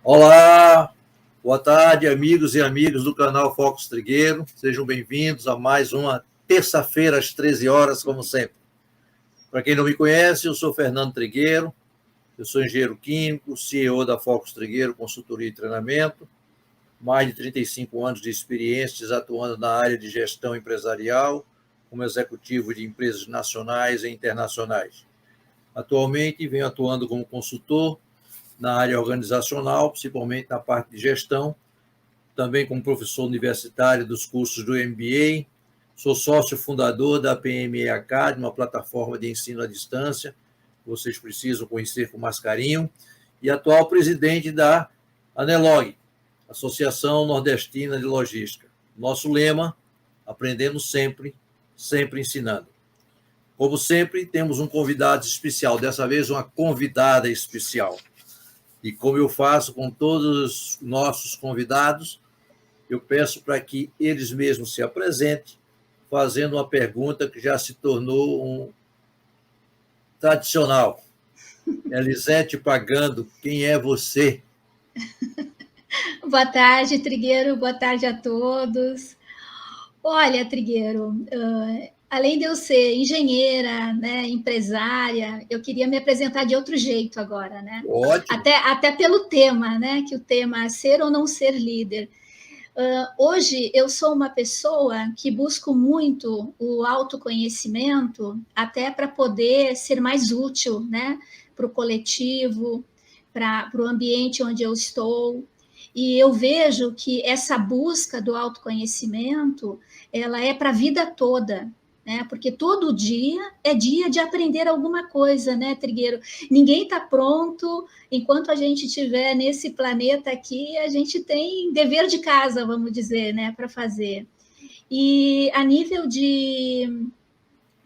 Olá, boa tarde, amigos e amigas do canal Focus Trigueiro. Sejam bem-vindos a mais uma terça-feira às 13 horas, como sempre. Para quem não me conhece, eu sou Fernando Trigueiro, eu sou engenheiro químico, CEO da Focus Trigueiro, consultoria e treinamento, mais de 35 anos de experiências atuando na área de gestão empresarial, como executivo de empresas nacionais e internacionais. Atualmente, venho atuando como consultor na área organizacional, principalmente na parte de gestão, também como professor universitário dos cursos do MBA, sou sócio fundador da PME Academy, uma plataforma de ensino à distância, que vocês precisam conhecer com mais carinho, e atual presidente da ANELOG, Associação Nordestina de Logística. Nosso lema, aprendendo sempre, sempre ensinando. Como sempre, temos um convidado especial, dessa vez uma convidada especial. E como eu faço com todos os nossos convidados, eu peço para que eles mesmos se apresentem, fazendo uma pergunta que já se tornou tradicional. Elisete Pagando, quem é você? Boa tarde, Trigueiro, boa tarde a todos. Olha, Trigueiro, além de eu ser engenheira, né, empresária, eu queria me apresentar de outro jeito agora, né? Ótimo. Até pelo tema, né? Que o tema é ser ou não ser líder. Hoje eu sou uma pessoa que busco muito o autoconhecimento, até para poder ser mais útil, né? Para o coletivo, para o ambiente onde eu estou. E eu vejo que essa busca do autoconhecimento, ela é para a vida toda, né? Porque todo dia é dia de aprender alguma coisa, né, Trigueiro? Ninguém está pronto. Enquanto a gente estiver nesse planeta aqui, a gente tem dever de casa, vamos dizer, né, para fazer. E a nível de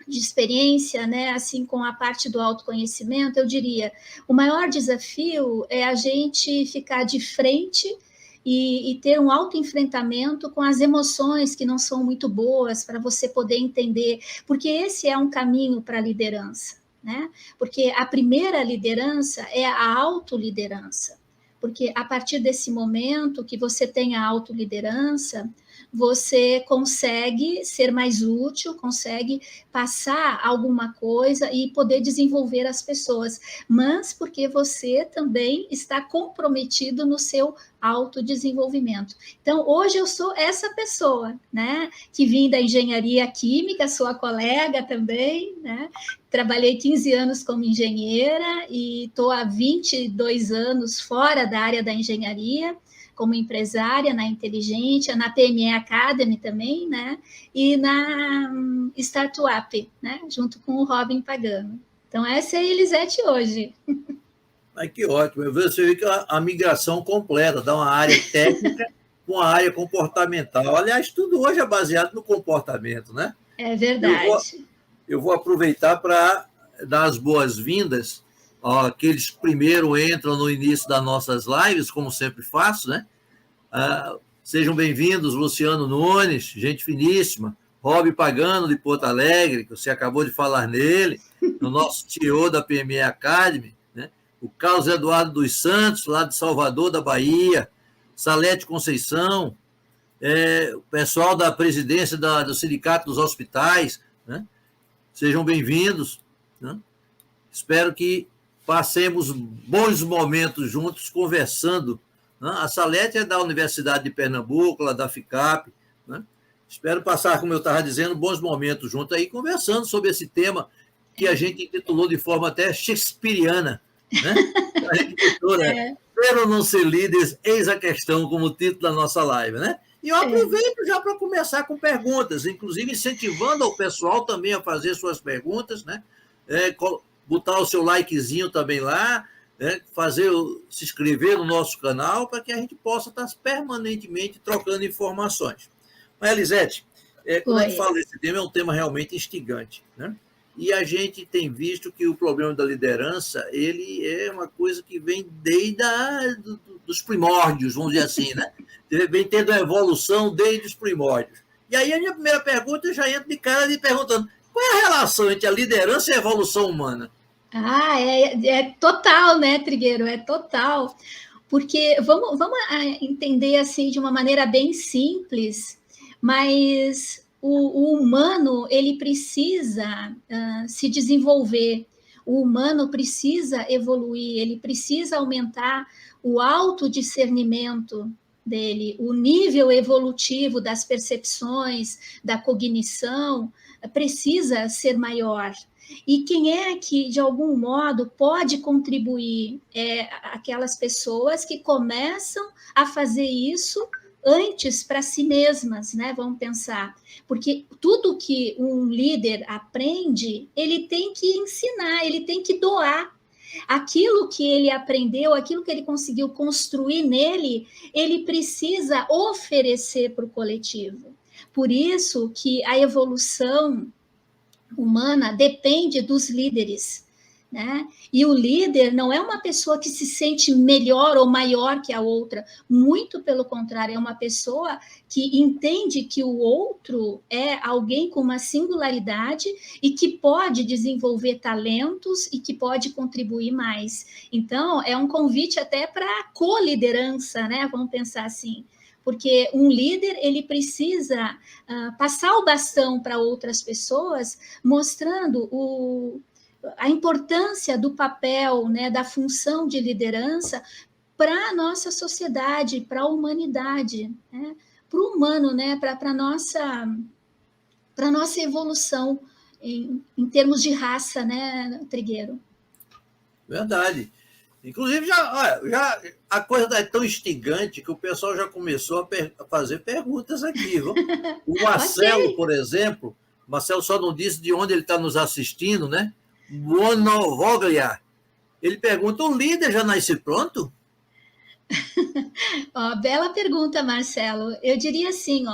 experiência, né, assim, com a parte do autoconhecimento, eu diria, o maior desafio é a gente ficar de frente e ter um autoenfrentamento com as emoções que não são muito boas, para você poder entender, porque esse é um caminho para a liderança, né? Porque a primeira liderança é a autoliderança, porque a partir desse momento que você tem a autoliderança, você consegue ser mais útil, consegue passar alguma coisa e poder desenvolver as pessoas, mas porque você também está comprometido no seu autodesenvolvimento. Então, hoje eu sou essa pessoa, né, que vim da engenharia química, sou a colega também, né, trabalhei 15 anos como engenheira e estou há 22 anos fora da área da engenharia, como empresária na Inteligente, na PME Academy também, né? E na Startup, né? Junto com o Robin Pagano. Então, essa é a Elisete hoje. Ai, que ótimo. Você vê que a migração completa dá uma área técnica com a área comportamental. Aliás, tudo hoje é baseado no comportamento, né? É verdade. Eu vou aproveitar para dar as boas-vindas àqueles que primeiro entram no início das nossas lives, como sempre faço, né? Sejam bem-vindos, Luciano Nunes, gente finíssima, Rob Pagano, de Porto Alegre, que você acabou de falar nele, o nosso CEO da PME Academy, né? O Carlos Eduardo dos Santos, lá de Salvador, da Bahia, Salete Conceição, o pessoal da presidência do Sindicato dos Hospitais, né? Sejam bem-vindos, né? Espero que passemos bons momentos juntos conversando, né? A Salete é da Universidade de Pernambuco, lá da FICAP, né? Espero passar, como eu estava dizendo, bons momentos juntos aí, conversando sobre esse tema que a gente intitulou de forma até shakespeariana, né? A gente intitulou, né? Ser ou não ser líderes, eis a questão, como o título da nossa live, né? E eu aproveito já para começar com perguntas, inclusive incentivando o pessoal também a fazer suas perguntas, né? Botar o seu likezinho também lá, né? Se inscrever no nosso canal para que a gente possa estar permanentemente trocando informações. Mas, Elisete, quando a gente fala desse tema, é um tema realmente instigante, né? E a gente tem visto que o problema da liderança, ele é uma coisa que vem desde dos primórdios, vamos dizer assim, né? Vem tendo a evolução desde os primórdios. E aí a minha primeira pergunta, eu já entro de cara me perguntando, qual é a relação entre a liderança e a evolução humana? É total, né, Trigueiro? É total. Porque vamos entender assim de uma maneira bem simples, mas o humano ele precisa se desenvolver, o humano precisa evoluir, ele precisa aumentar o autodiscernimento dele, o nível evolutivo das percepções, da cognição, precisa ser maior. E quem é que, de algum modo, pode contribuir? Aquelas pessoas que começam a fazer isso antes para si mesmas, né? Vamos pensar. Porque tudo que um líder aprende, ele tem que ensinar, ele tem que doar. Aquilo que ele aprendeu, aquilo que ele conseguiu construir nele, ele precisa oferecer para o coletivo. Por isso que a evolução humana depende dos líderes, né? E o líder não é uma pessoa que se sente melhor ou maior que a outra, muito pelo contrário, é uma pessoa que entende que o outro é alguém com uma singularidade e que pode desenvolver talentos e que pode contribuir mais. Então, é um convite até para a co-liderança, né? Vamos pensar assim. Porque um líder ele precisa passar o bastão para outras pessoas, mostrando a importância do papel, né, da função de liderança para a nossa sociedade, para a humanidade, né, para o humano, né, para a nossa evolução em termos de raça, né, Trigueiro? Verdade. Inclusive, já a coisa é tão instigante que o pessoal já começou a fazer perguntas aqui. Viu? O Marcelo, Okay. por exemplo, Marcelo só não disse de onde ele está nos assistindo, né? Monovoglia. Ele pergunta: o líder já nasce pronto? Bela pergunta, Marcelo. Eu diria assim,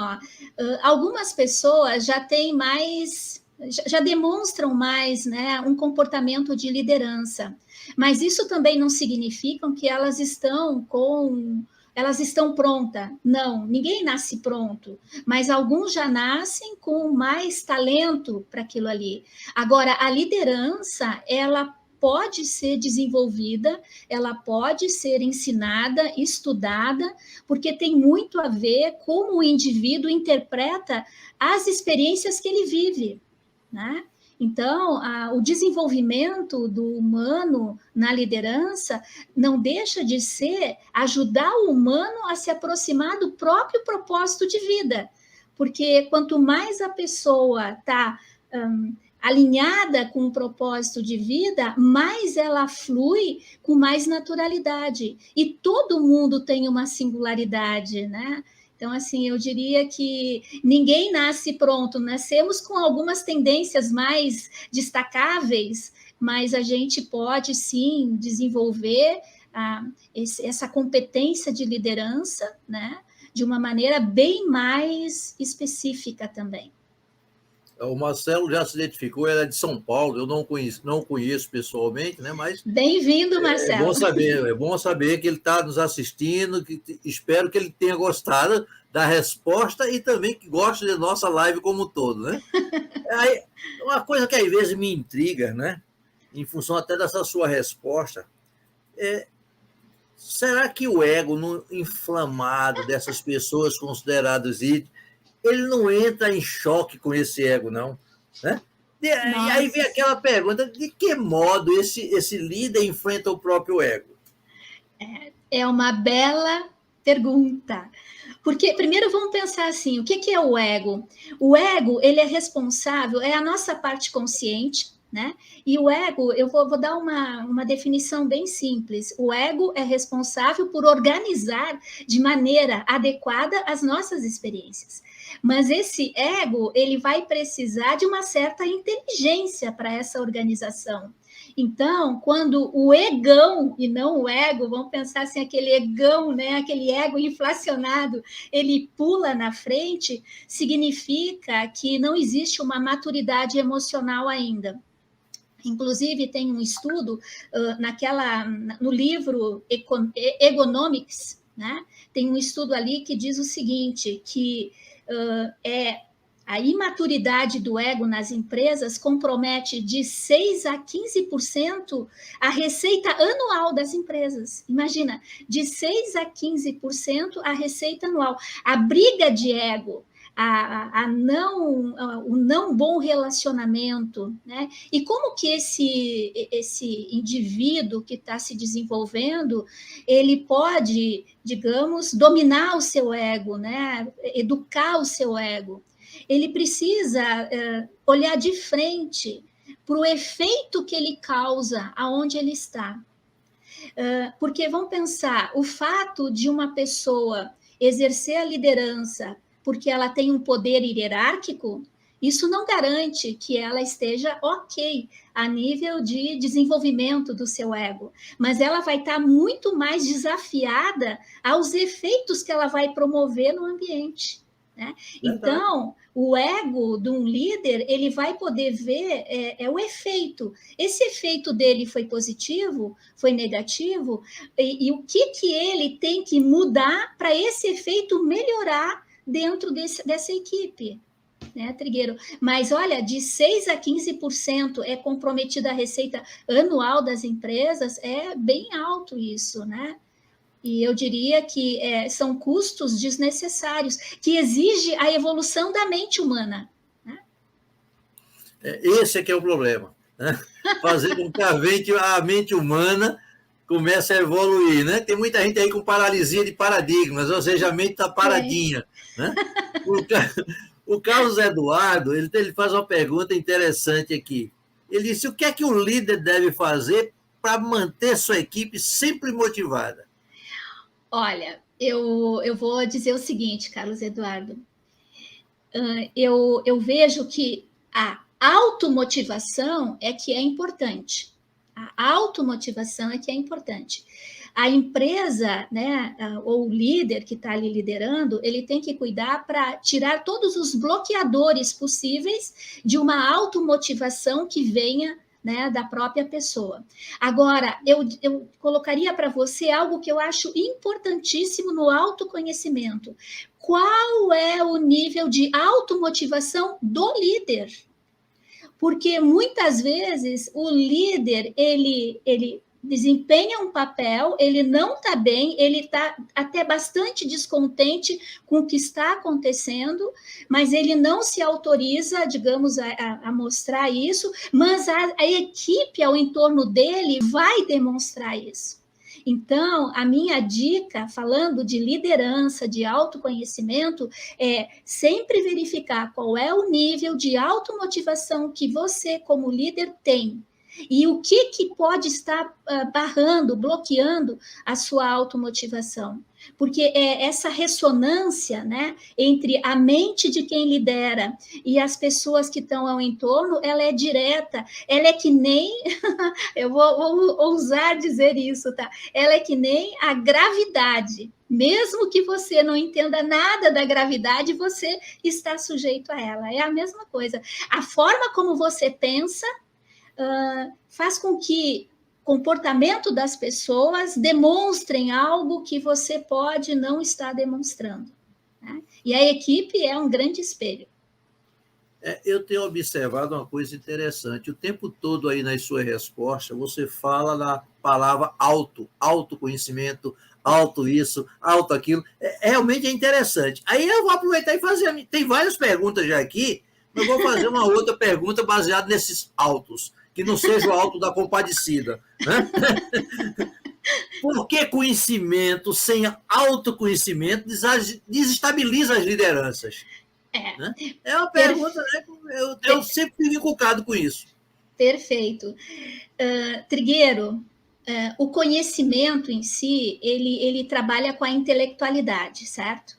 algumas pessoas já têm mais, já demonstram mais, né, um comportamento de liderança. Mas isso também não significa que elas estão prontas. Não, ninguém nasce pronto, mas alguns já nascem com mais talento para aquilo ali. Agora, a liderança, ela pode ser desenvolvida, ela pode ser ensinada, estudada, porque tem muito a ver como o indivíduo interpreta as experiências que ele vive, né? Então, o desenvolvimento do humano na liderança não deixa de ser ajudar o humano a se aproximar do próprio propósito de vida, porque quanto mais a pessoa está alinhada com o propósito de vida, mais ela flui com mais naturalidade. E todo mundo tem uma singularidade, né? Então, assim, eu diria que ninguém nasce pronto, nascemos com algumas tendências mais destacáveis, mas a gente pode, sim, desenvolver essa competência de liderança, né? De uma maneira bem mais específica também. O Marcelo já se identificou, ele é de São Paulo, eu não conheço pessoalmente, né? Mas bem-vindo, Marcelo. É bom saber que ele está nos assistindo, espero que ele tenha gostado da resposta e também que goste da nossa live como um todo, né? Aí, uma coisa que às vezes me intriga, né? Em função até dessa sua resposta, será que o ego inflamado dessas pessoas consideradas ídolos, ele não entra em choque com esse ego, não? Né? E aí vem aquela pergunta: de que modo esse líder enfrenta o próprio ego? É uma bela pergunta. Porque, primeiro, vamos pensar assim, o que é o ego? O ego, ele é responsável, é a nossa parte consciente, né? E o ego, eu vou dar uma definição bem simples. O ego é responsável por organizar de maneira adequada as nossas experiências. Mas esse ego, ele vai precisar de uma certa inteligência para essa organização. Então, quando o egão e não o ego, vamos pensar assim, aquele egão, né, aquele ego inflacionado, ele pula na frente, significa que não existe uma maturidade emocional ainda. Inclusive, tem um estudo no livro Egonomics, né? Tem um estudo ali que diz o seguinte, que A imaturidade do ego nas empresas compromete de 6 a 15% a receita anual das empresas. Imagina, de 6 a 15% a receita anual. A briga de ego, o não bom relacionamento, né? E como que esse indivíduo que está se desenvolvendo, ele pode, digamos, dominar o seu ego, né? Educar o seu ego. Ele precisa olhar de frente para o efeito que ele causa aonde ele está. Porque vamos pensar, o fato de uma pessoa exercer a liderança porque ela tem um poder hierárquico, isso não garante que ela esteja ok a nível de desenvolvimento do seu ego, mas ela vai estar muito mais desafiada aos efeitos que ela vai promover no ambiente. Né? Então, o ego de um líder, ele vai poder ver o efeito. Esse efeito dele foi positivo, foi negativo, e o que ele tem que mudar para esse efeito melhorar dentro dessa equipe, né, Trigueiro? Mas, olha, de 6 a 15% é comprometida a receita anual das empresas, é bem alto isso, né? E eu diria que são custos desnecessários, que exige a evolução da mente humana. Né? Esse é que é o problema. Né? Fazer com que a mente humana comece a evoluir. Né? Tem muita gente aí com paralisia de paradigmas, ou seja, a mente está paradinha. Né? O Carlos Eduardo ele faz uma pergunta interessante aqui. Ele disse, o que é que o líder deve fazer para manter sua equipe sempre motivada? Olha, eu vou dizer o seguinte, Carlos Eduardo. Eu vejo que a automotivação é que é importante. A automotivação é que é importante. A empresa, né, ou o líder que está ali liderando, ele tem que cuidar para tirar todos os bloqueadores possíveis de uma automotivação que venha, né, da própria pessoa. Agora, eu colocaria para você algo que eu acho importantíssimo no autoconhecimento. Qual é o nível de automotivação do líder? Porque muitas vezes o líder, ele desempenha um papel, ele não está bem, ele está até bastante descontente com o que está acontecendo, mas ele não se autoriza, digamos, a mostrar isso, mas a equipe ao entorno dele vai demonstrar isso. Então, a minha dica, falando de liderança, de autoconhecimento, é sempre verificar qual é o nível de automotivação que você, como líder, tem. E o que pode estar barrando, bloqueando a sua automotivação? Porque essa ressonância, né, entre a mente de quem lidera e as pessoas que estão ao entorno, ela é direta, ela é que nem, eu vou ousar dizer isso, tá? Ela é que nem a gravidade. Mesmo que você não entenda nada da gravidade, você está sujeito a ela. É a mesma coisa. A forma como você pensa faz com que o comportamento das pessoas demonstrem algo que você pode não estar demonstrando. Né? E a equipe é um grande espelho. Eu tenho observado uma coisa interessante. O tempo todo aí nas suas respostas, você fala na palavra autoconhecimento, auto isso, auto aquilo. Realmente é interessante. Aí eu vou aproveitar e fazer... Tem várias perguntas já aqui, mas vou fazer uma outra pergunta baseada nesses autos, que não seja o auto da compadecida. Né? Por que conhecimento sem autoconhecimento desestabiliza as lideranças? É uma pergunta, né? Eu sempre fico encucado com isso. Perfeito. Trigueiro, o conhecimento em si, ele trabalha com a intelectualidade, certo?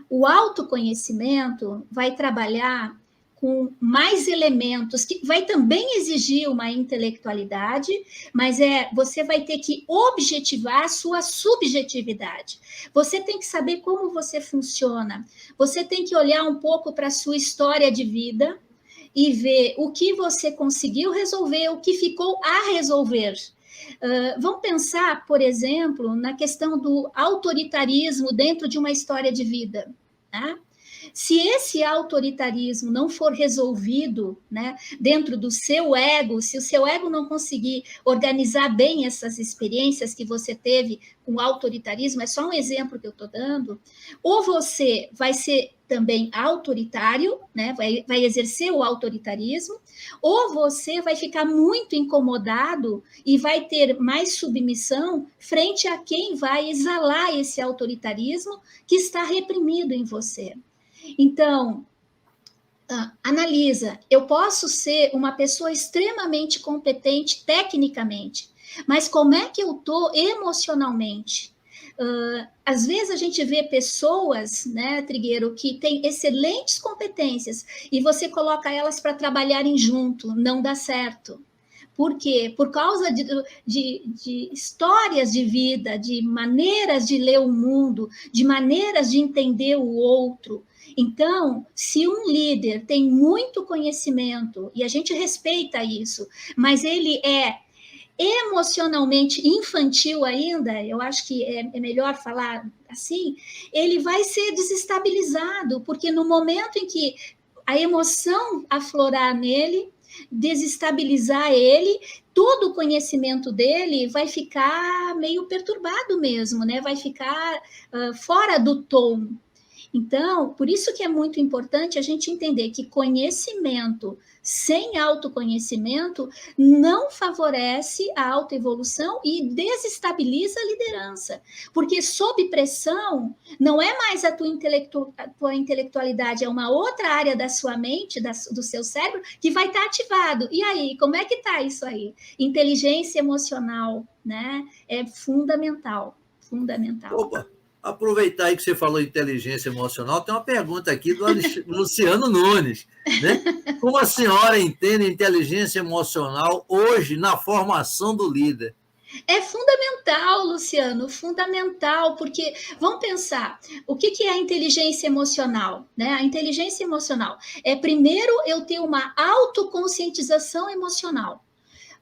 O autoconhecimento vai trabalhar com mais elementos, que vai também exigir uma intelectualidade, mas você vai ter que objetivar a sua subjetividade. Você tem que saber como você funciona. Você tem que olhar um pouco para a sua história de vida e ver o que você conseguiu resolver, o que ficou a resolver. Vamos pensar, por exemplo, na questão do autoritarismo dentro de uma história de vida, né? Se esse autoritarismo não for resolvido, né, dentro do seu ego, se o seu ego não conseguir organizar bem essas experiências que você teve com o autoritarismo, é só um exemplo que eu estou dando, ou você vai ser também autoritário, né, vai exercer o autoritarismo, ou você vai ficar muito incomodado e vai ter mais submissão frente a quem vai exalar esse autoritarismo que está reprimido em você. Então, analisa, eu posso ser uma pessoa extremamente competente tecnicamente, mas como é que eu estou emocionalmente? Às vezes a gente vê pessoas, né, Trigueiro, que têm excelentes competências e você coloca elas para trabalharem junto, não dá certo. Por quê? Por causa de histórias de vida, de maneiras de ler o mundo, de maneiras de entender o outro. Então, se um líder tem muito conhecimento, e a gente respeita isso, mas ele é emocionalmente infantil ainda, eu acho que é melhor falar assim, ele vai ser desestabilizado, porque no momento em que a emoção aflorar nele, desestabilizar ele, todo o conhecimento dele vai ficar meio perturbado mesmo, né? Vai ficar fora do tom. Então, por isso que é muito importante a gente entender que conhecimento sem autoconhecimento não favorece a autoevolução e desestabiliza a liderança. Porque sob pressão, não é mais a tua intelectualidade, é uma outra área da sua mente, do seu cérebro, que vai estar ativado. E aí, como é que está isso aí? Inteligência emocional, né? É fundamental, fundamental. Opa! Aproveitar aí que você falou inteligência emocional, tem uma pergunta aqui do Luciano Nunes, né? Como a senhora entende inteligência emocional hoje na formação do líder? É fundamental, Luciano, fundamental, porque vamos pensar, o que é a inteligência emocional? Né? A inteligência emocional é, primeiro, eu ter uma autoconscientização emocional.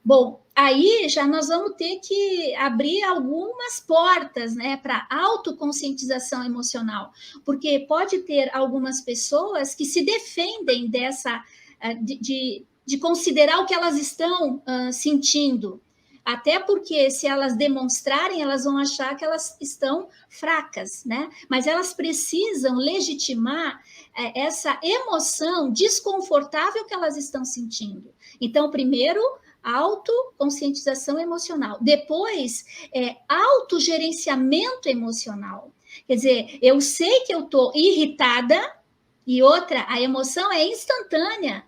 Bom, aí já nós vamos ter que abrir algumas portas, né, para autoconscientização emocional, porque pode ter algumas pessoas que se defendem dessa, de considerar o que elas estão sentindo, até porque se elas demonstrarem, elas vão achar que elas estão fracas, né? Mas elas precisam legitimar essa emoção desconfortável que elas estão sentindo. Então, primeiro, autoconscientização emocional. Depois, autogerenciamento emocional. Quer dizer, eu sei que eu estou irritada, e outra, a emoção é instantânea.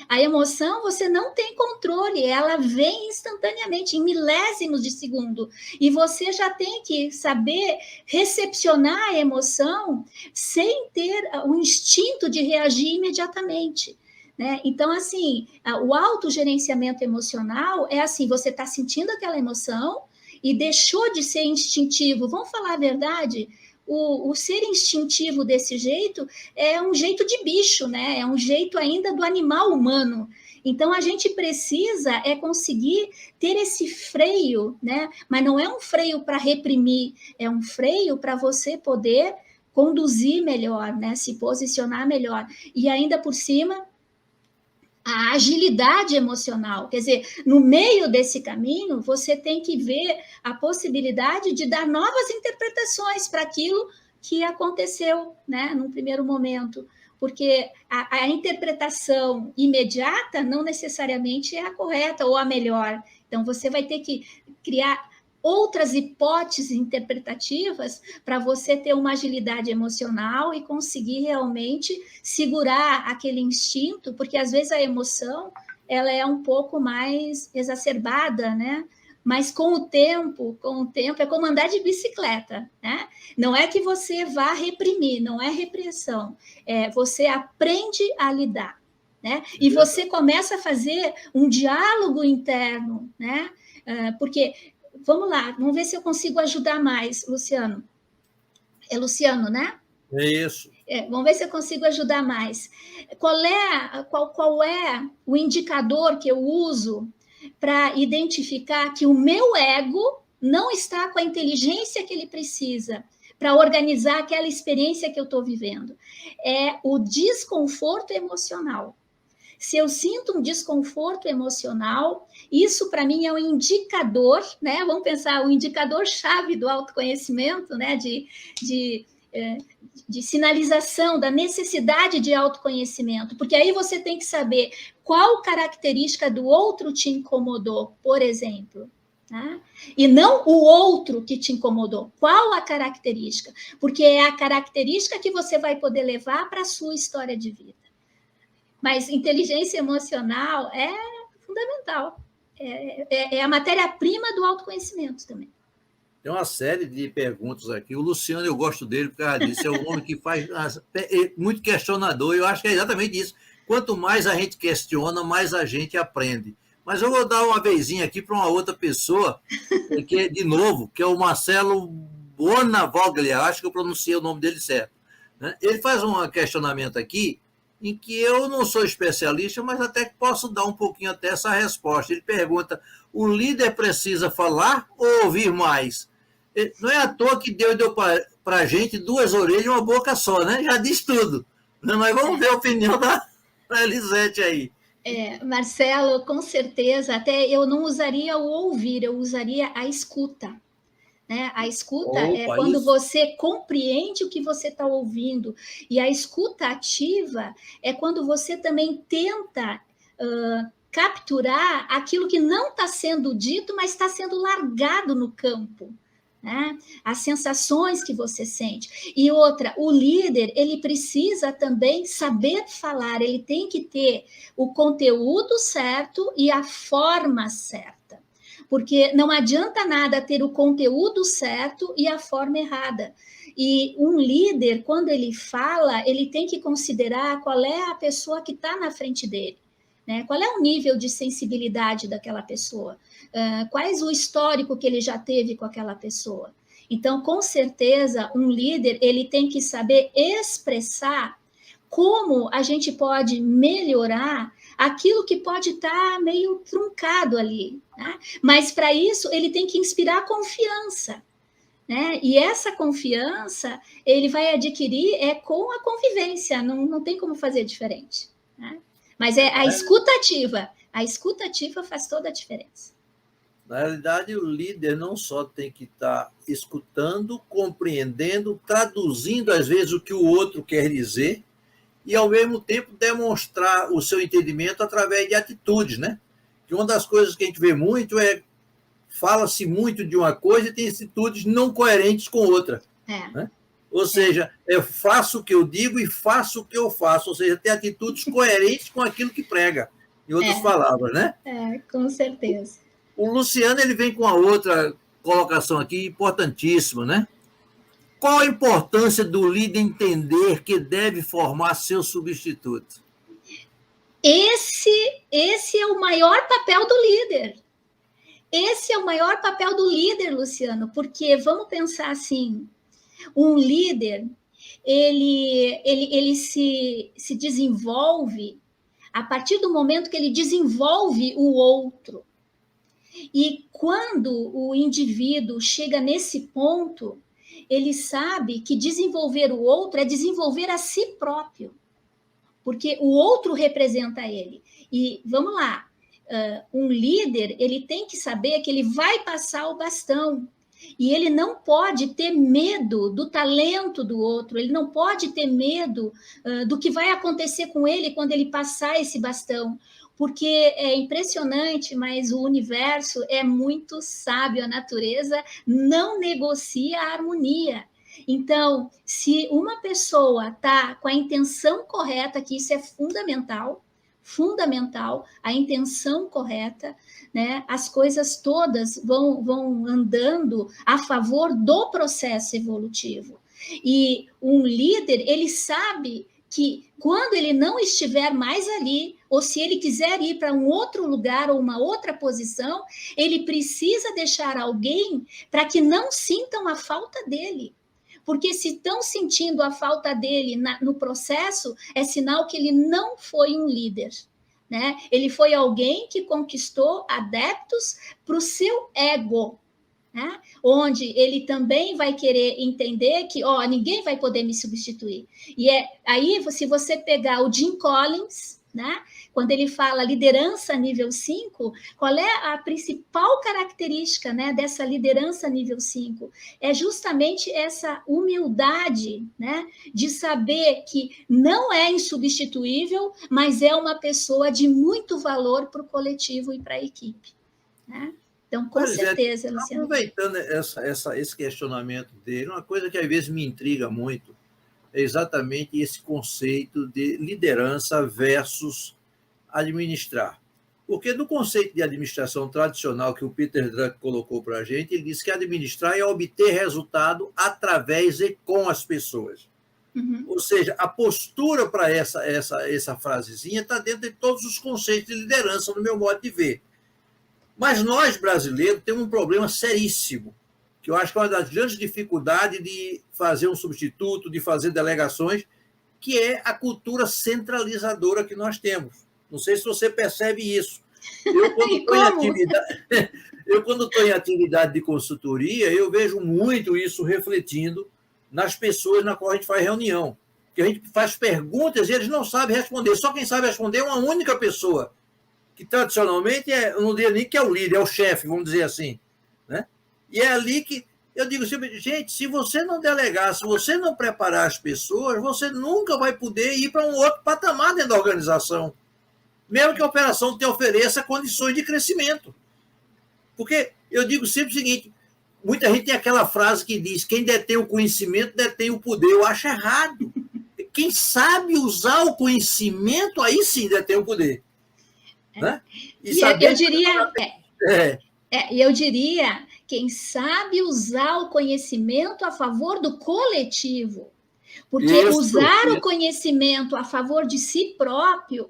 A emoção você não tem controle, ela vem instantaneamente, em milésimos de segundo. E você já tem que saber recepcionar a emoção sem ter o instinto de reagir imediatamente. Né? Então, assim, o autogerenciamento emocional é assim: você está sentindo aquela emoção e deixou de ser instintivo. Vamos falar a verdade? O ser instintivo desse jeito é um jeito de bicho, né? É um jeito ainda do animal humano. Então, a gente precisa conseguir ter esse freio, né? Mas não é um freio para reprimir, é um freio para você poder conduzir melhor, né? Se posicionar melhor. E ainda por cima, a agilidade emocional. Quer dizer, no meio desse caminho, você tem que ver a possibilidade de dar novas interpretações para aquilo que aconteceu, né, num primeiro momento. Porque a interpretação imediata não necessariamente é a correta ou a melhor. Então, você vai ter que criar outras hipóteses interpretativas para você ter uma agilidade emocional e conseguir realmente segurar aquele instinto, porque às vezes a emoção ela é um pouco mais exacerbada, né? Mas com o tempo é como andar de bicicleta, né? Não é que você vá reprimir, não é repressão, você aprende a lidar, né? E você começa a fazer um diálogo interno, né? Porque vamos lá, vamos ver se eu consigo ajudar mais, Luciano. É Luciano, né? É isso. Vamos ver se eu consigo ajudar mais. Qual é o indicador que eu uso para identificar que o meu ego não está com a inteligência que ele precisa para organizar aquela experiência que eu estou vivendo. É o desconforto emocional. Se eu sinto um desconforto emocional, isso para mim é um indicador, né? Vamos pensar, o indicador-chave do autoconhecimento, né? De sinalização da necessidade de autoconhecimento, porque aí você tem que saber qual característica do outro te incomodou, por exemplo. Né? E não o outro que te incomodou. Qual a característica? Porque é a característica que você vai poder levar para a sua história de vida. Mas inteligência emocional é fundamental. É a matéria-prima do autoconhecimento também. Tem uma série de perguntas aqui. O Luciano, eu gosto dele por causa disso. É um homem que faz muito questionador. Eu acho que é exatamente isso. Quanto mais a gente questiona, mais a gente aprende. Mas eu vou dar uma vezinha aqui para uma outra pessoa, que de novo, que é o Marcelo Bonavoglia. Acho que eu pronunciei o nome dele certo. Ele faz um questionamento aqui em que eu não sou especialista, mas até que posso dar um pouquinho até essa resposta. Ele pergunta: o líder precisa falar ou ouvir mais? Não é à toa que Deus deu para a gente 2 orelhas e uma boca só, né? Já diz tudo. Mas vamos ver a opinião da Elisete aí. Marcelo, com certeza, até eu não usaria o ouvir, eu usaria a escuta. Né? A escuta é quando você compreende o que você está ouvindo, e a escuta ativa é quando você também tenta capturar aquilo que não está sendo dito, mas está sendo largado no campo. Né? As sensações que você sente. E outra, o líder, ele precisa também saber falar, ele tem que ter o conteúdo certo e a forma certa. Porque não adianta nada ter o conteúdo certo e a forma errada. E um líder, quando ele fala, ele tem que considerar qual é a pessoa que está na frente dele. Né? Qual é o nível de sensibilidade daquela pessoa? Quais o histórico que ele já teve com aquela pessoa? Então, com certeza, um líder ele tem que saber expressar como a gente pode melhorar aquilo que pode estar meio truncado ali. Né? Mas, para isso, ele tem que inspirar confiança. Né? E essa confiança ele vai adquirir com a convivência, não tem como fazer diferente. Né? Mas é a escuta ativa. A escuta ativa faz toda a diferença. Na realidade, o líder não só tem que estar escutando, compreendendo, traduzindo, às vezes, o que o outro quer dizer, e, ao mesmo tempo, demonstrar o seu entendimento através de atitudes, né? Que uma das coisas que a gente vê muito fala-se muito de uma coisa e tem atitudes não coerentes com outra. Né? Ou seja, eu faço o que eu digo e faço o que eu faço. Ou seja, tem atitudes coerentes com aquilo que prega, em outras palavras, né? Com certeza. O Luciano ele vem com a outra colocação aqui importantíssima, né? Qual a importância do líder entender que deve formar seu substituto? Esse é o maior papel do líder. Esse é o maior papel do líder, Luciano, porque vamos pensar assim, um líder, ele se desenvolve a partir do momento que ele desenvolve o outro. E quando o indivíduo chega nesse ponto, ele sabe que desenvolver o outro é desenvolver a si próprio, porque o outro representa ele. E vamos lá, um líder, ele tem que saber que ele vai passar o bastão, e ele não pode ter medo do talento do outro, ele não pode ter medo do que vai acontecer com ele quando ele passar esse bastão, porque é impressionante, mas o universo é muito sábio, a natureza não negocia a harmonia. Então, se uma pessoa está com a intenção correta, que isso é fundamental, a intenção correta, né? As coisas todas vão andando a favor do processo evolutivo. E um líder, ele sabe que quando ele não estiver mais ali, ou se ele quiser ir para um outro lugar ou uma outra posição, ele precisa deixar alguém para que não sintam a falta dele. Porque se estão sentindo a falta dele no processo, é sinal que ele não foi um líder. Né? Ele foi alguém que conquistou adeptos para o seu ego. né? Onde ele também vai querer entender que, ó, ninguém vai poder me substituir. E aí, se você pegar o Jim Collins, né? Quando ele fala liderança nível 5, qual é a principal característica, né, dessa liderança nível 5? É justamente essa humildade, né, de saber que não é insubstituível, mas é uma pessoa de muito valor para o coletivo e para a equipe, né? Então, com certeza, Luciano. Aproveitando esse questionamento dele, uma coisa que às vezes me intriga muito é exatamente esse conceito de liderança versus administrar. Porque no conceito de administração tradicional que o Peter Drucker colocou para a gente, ele disse que administrar é obter resultado através e com as pessoas. Uhum. Ou seja, a postura para essa frasezinha está dentro de todos os conceitos de liderança, no meu modo de ver. Mas nós, brasileiros, temos um problema seríssimo, que eu acho que é uma das grandes dificuldades de fazer um substituto, de fazer delegações, que é a cultura centralizadora que nós temos. Não sei se você percebe isso. Eu, quando estou em atividade de consultoria, eu vejo muito isso refletindo nas pessoas na qual a gente faz reunião. Que a gente faz perguntas e eles não sabem responder. Só quem sabe responder é uma única pessoa, que tradicionalmente eu não diria nem que é o líder, é o chefe, vamos dizer assim, né? E é ali que eu digo sempre, gente, se você não delegar, se você não preparar as pessoas, você nunca vai poder ir para um outro patamar dentro da organização, mesmo que a operação te ofereça condições de crescimento. Porque eu digo sempre o seguinte, muita gente tem aquela frase que diz, quem detém o conhecimento detém o poder. Eu acho errado. Quem sabe usar o conhecimento, aí sim detém o poder. Né? Eu diria, quem sabe usar o conhecimento a favor do coletivo, porque usar o conhecimento a favor de si próprio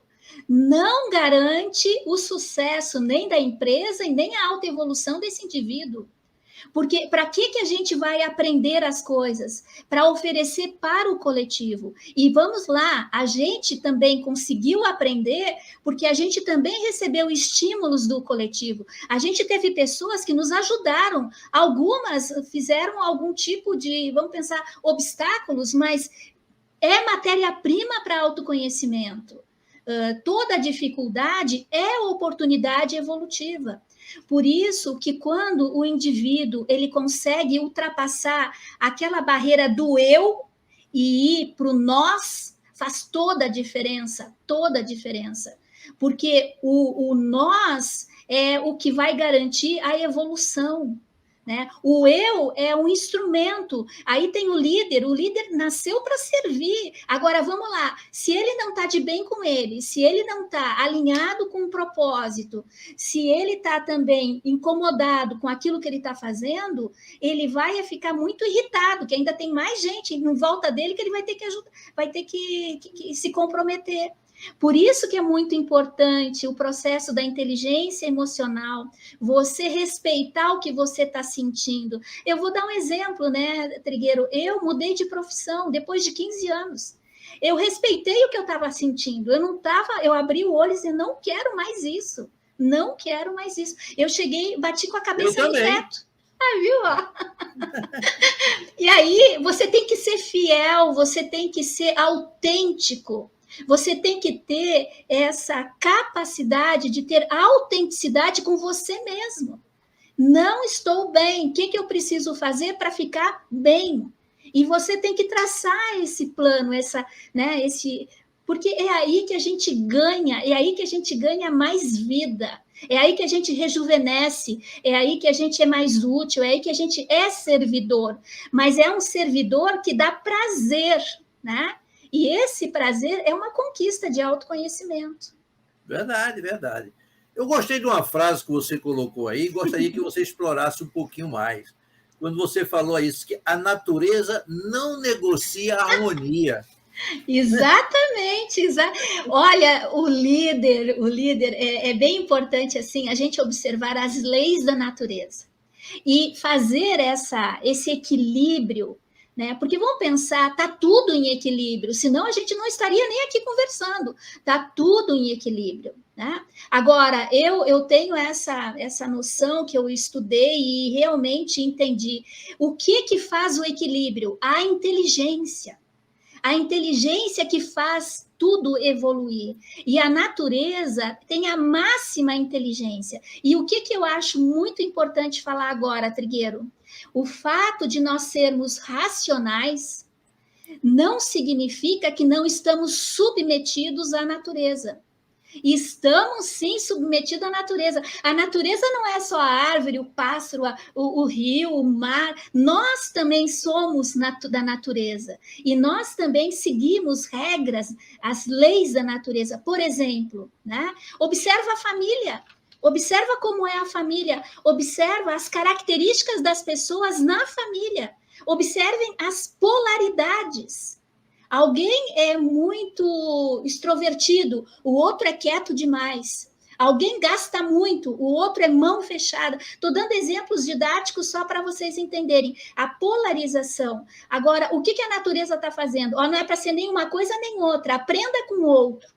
não garante o sucesso nem da empresa e nem a autoevolução desse indivíduo. Porque para que a gente vai aprender as coisas? Para oferecer para o coletivo. E vamos lá, a gente também conseguiu aprender porque a gente também recebeu estímulos do coletivo. A gente teve pessoas que nos ajudaram. Algumas fizeram algum tipo de, vamos pensar, obstáculos, mas é matéria-prima para autoconhecimento. Toda dificuldade é oportunidade evolutiva. Por isso que quando o indivíduo ele consegue ultrapassar aquela barreira do eu e ir para o nós, faz toda a diferença, toda a diferença. Porque o nós é o que vai garantir a evolução. Né? O eu é um instrumento, aí tem o líder nasceu para servir. Agora, vamos lá, se ele não está de bem com ele, se ele não está alinhado com o propósito, se ele está também incomodado com aquilo que ele está fazendo, ele vai ficar muito irritado, que ainda tem mais gente em volta dele que ele vai ter que ajudar, vai ter que se comprometer. Por isso que é muito importante o processo da inteligência emocional, você respeitar o que você está sentindo. Eu vou dar um exemplo, né, Trigueiro? Eu mudei de profissão depois de 15 anos. Eu respeitei o que eu estava sentindo. Eu abri o olho e disse, não quero mais isso. Não quero mais isso. Eu cheguei, bati com a cabeça no teto. Ah, viu? E aí, você tem que ser fiel, você tem que ser autêntico. Você tem que ter essa capacidade de ter autenticidade com você mesmo. Não estou bem, o que eu preciso fazer para ficar bem? E você tem que traçar esse plano, porque é aí que a gente ganha, é aí que a gente ganha mais vida, é aí que a gente rejuvenesce, é aí que a gente é mais útil, é aí que a gente é servidor. Mas é um servidor que dá prazer, né? E esse prazer é uma conquista de autoconhecimento. Verdade, verdade. Eu gostei de uma frase que você colocou aí, gostaria que você explorasse um pouquinho mais. Quando você falou isso, que a natureza não negocia a harmonia. Exatamente. Olha, o líder é bem importante assim, a gente observar as leis da natureza e fazer esse equilíbrio, né? Porque vamos pensar, está tudo em equilíbrio, senão a gente não estaria nem aqui conversando. Está tudo em equilíbrio, né? Agora, eu tenho essa noção que eu estudei e realmente entendi. O que faz o equilíbrio? A inteligência. A inteligência que faz tudo evoluir. E a natureza tem a máxima inteligência. E o que eu acho muito importante falar agora, Trigueiro? O fato de nós sermos racionais não significa que não estamos submetidos à natureza. Estamos sim submetidos à natureza. A natureza não é só a árvore, o pássaro, o rio, o mar. Nós também somos da natureza. E nós também seguimos regras, as leis da natureza. Por exemplo, né? Observa a família. Observa como é a família. Observa as características das pessoas na família. Observem as polaridades. Alguém é muito extrovertido, o outro é quieto demais. Alguém gasta muito, o outro é mão fechada. Estou dando exemplos didáticos só para vocês entenderem a polarização. Agora, o que a natureza está fazendo? Não é para ser nem uma coisa nem outra. Aprenda com o outro,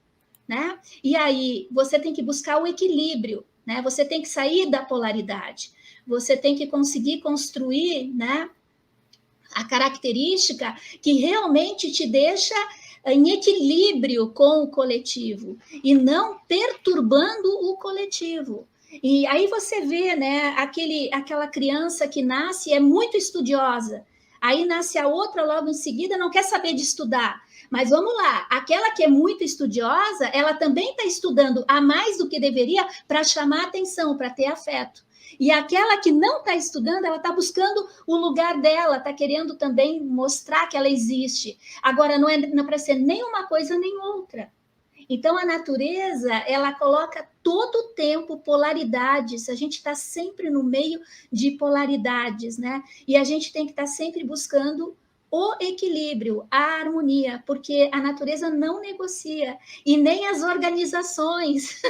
né? E aí, você tem que buscar o equilíbrio, né? Você tem que sair da polaridade. Você tem que conseguir construir, né, a característica que realmente te deixa em equilíbrio com o coletivo e não perturbando o coletivo. E aí você vê, né, aquela criança que nasce é muito estudiosa, aí nasce a outra logo em seguida, não quer saber de estudar. Mas vamos lá, aquela que é muito estudiosa, ela também está estudando a mais do que deveria para chamar atenção, para ter afeto. E aquela que não está estudando, ela está buscando o lugar dela, está querendo também mostrar que ela existe. Agora, não é para ser nem uma coisa nem outra. Então, a natureza, ela coloca todo o tempo polaridades. A gente está sempre no meio de polaridades, né? E a gente tem que estar sempre buscando o equilíbrio, a harmonia, porque a natureza não negocia, e nem as organizações.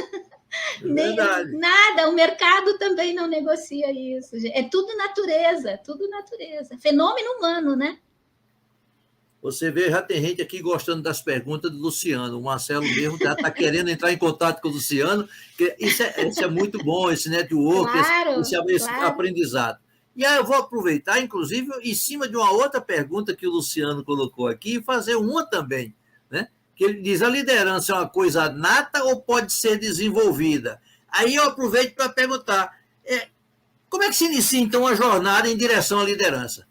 Nada, o mercado também não negocia isso. É tudo natureza, tudo natureza. Fenômeno humano, né? Você vê, já tem gente aqui gostando das perguntas do Luciano. O Marcelo mesmo já está querendo entrar em contato com o Luciano. Isso é muito bom, esse network, claro, esse aprendizado. E aí eu vou aproveitar, inclusive, em cima de uma outra pergunta que o Luciano colocou aqui, e fazer uma também, né? Que ele diz, a liderança é uma coisa nata ou pode ser desenvolvida? Aí eu aproveito para perguntar, como é que se inicia, então, a jornada em direção à liderança?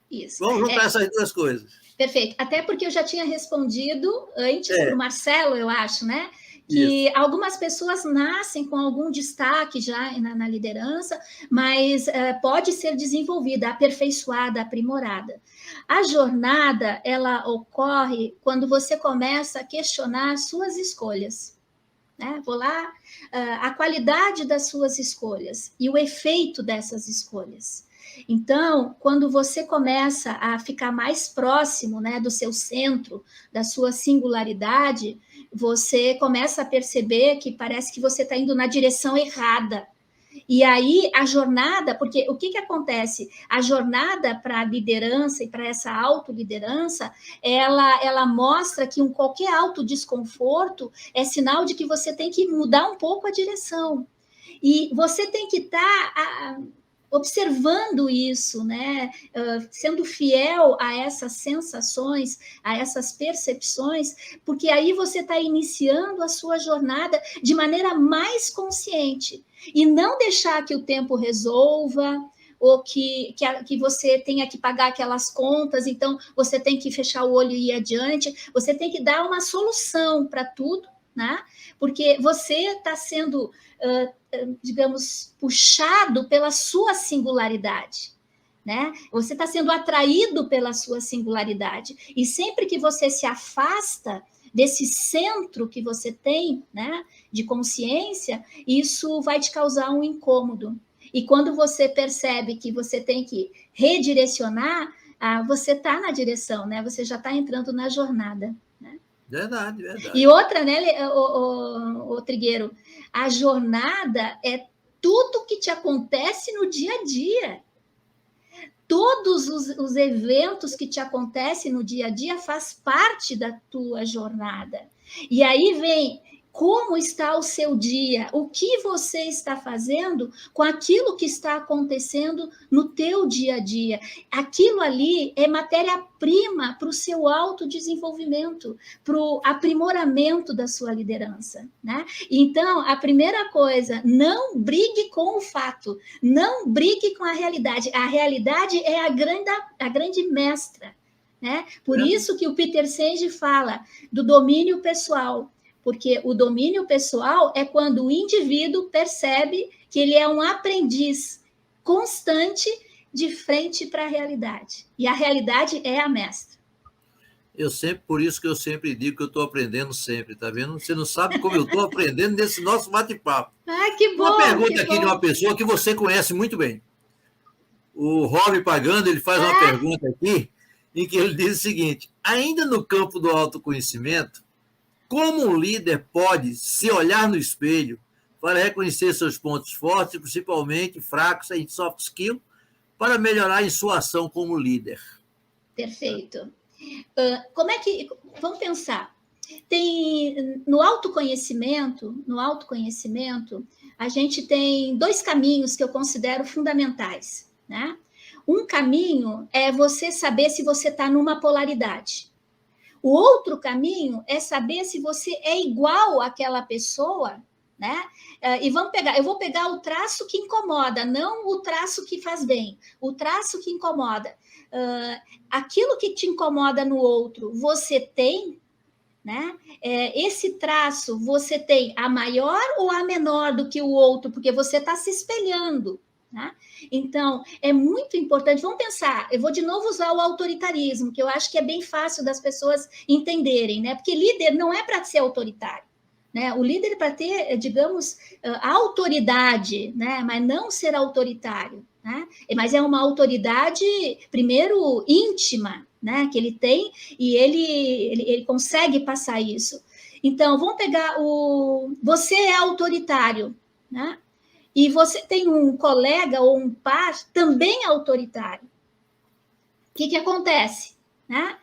Isso. Vamos juntar essas duas coisas. Perfeito. Até porque eu já tinha respondido antes para o Marcelo, eu acho, né? Que Isso. algumas pessoas nascem com algum destaque já na liderança, mas pode ser desenvolvida, aperfeiçoada, aprimorada. A jornada, ela ocorre quando você começa a questionar suas escolhas. Né? Vou lá, a qualidade das suas escolhas e o efeito dessas escolhas. Então, quando você começa a ficar mais próximo, né, do seu centro, da sua singularidade, você começa a perceber que parece que você está indo na direção errada. E aí a jornada, porque o que acontece? A jornada para a liderança e para essa autoliderança, ela mostra que qualquer autodesconforto é sinal de que você tem que mudar um pouco a direção. E você tem que estar observando isso, né? Sendo fiel a essas sensações, a essas percepções, porque aí você está iniciando a sua jornada de maneira mais consciente e não deixar que o tempo resolva ou que você tenha que pagar aquelas contas, então você tem que fechar o olho e ir adiante. Você tem que dar uma solução para tudo, né? Porque você está sendo digamos, puxado pela sua singularidade, né? Você está sendo atraído pela sua singularidade. E sempre que você se afasta desse centro que você tem, né, de consciência, isso vai te causar um incômodo. E quando você percebe que você tem que redirecionar, você está na direção, né? Você já está entrando na jornada. Verdade, verdade. E outra, né, o Trigueiro, a jornada é tudo que te acontece no dia a dia. Todos os eventos que te acontecem no dia a dia faz parte da tua jornada. E aí vem como está o seu dia, o que você está fazendo com aquilo que está acontecendo no teu dia a dia. Aquilo ali é matéria-prima para o seu autodesenvolvimento, para o aprimoramento da sua liderança, né? Então, a primeira coisa, não brigue com o fato, não brigue com a realidade. A realidade é a grande mestra, né? Por isso que o Peter Senge fala do domínio pessoal, porque o domínio pessoal é quando o indivíduo percebe que ele é um aprendiz constante de frente para a realidade. E a realidade é a mestra. Por isso que eu sempre digo que eu estou aprendendo sempre, tá vendo? Você não sabe como eu estou aprendendo nesse nosso bate-papo. Ah, que bom! Uma pergunta aqui de uma pessoa que você conhece muito bem. O Rob Pagando, ele faz uma pergunta aqui, em que ele diz o seguinte: ainda no campo do autoconhecimento, como um líder pode se olhar no espelho para reconhecer seus pontos fortes, principalmente fracos em soft skill, para melhorar em sua ação como líder? Perfeito. Como é que... Vamos pensar. No autoconhecimento, a gente tem 2 caminhos que eu considero fundamentais, né? Um caminho é você saber se você está numa polaridade. O outro caminho é saber se você é igual àquela pessoa, né? E eu vou pegar o traço que incomoda, não o traço que faz bem, o traço que incomoda. Aquilo que te incomoda no outro, você tem, né? Esse traço, você tem a maior ou a menor do que o outro, porque você está se espelhando, né? Então, é muito importante. Vamos pensar, eu vou de novo usar o autoritarismo, que eu acho que é bem fácil das pessoas entenderem, né? Porque líder não é para ser autoritário, né? O líder é para ter, digamos, autoridade, né? Mas não ser autoritário, né? Mas é uma autoridade, primeiro, íntima, né? Que ele tem, e ele consegue passar isso. Então, vamos pegar você é autoritário, né? E você tem um colega ou um par também autoritário. O que acontece? Né?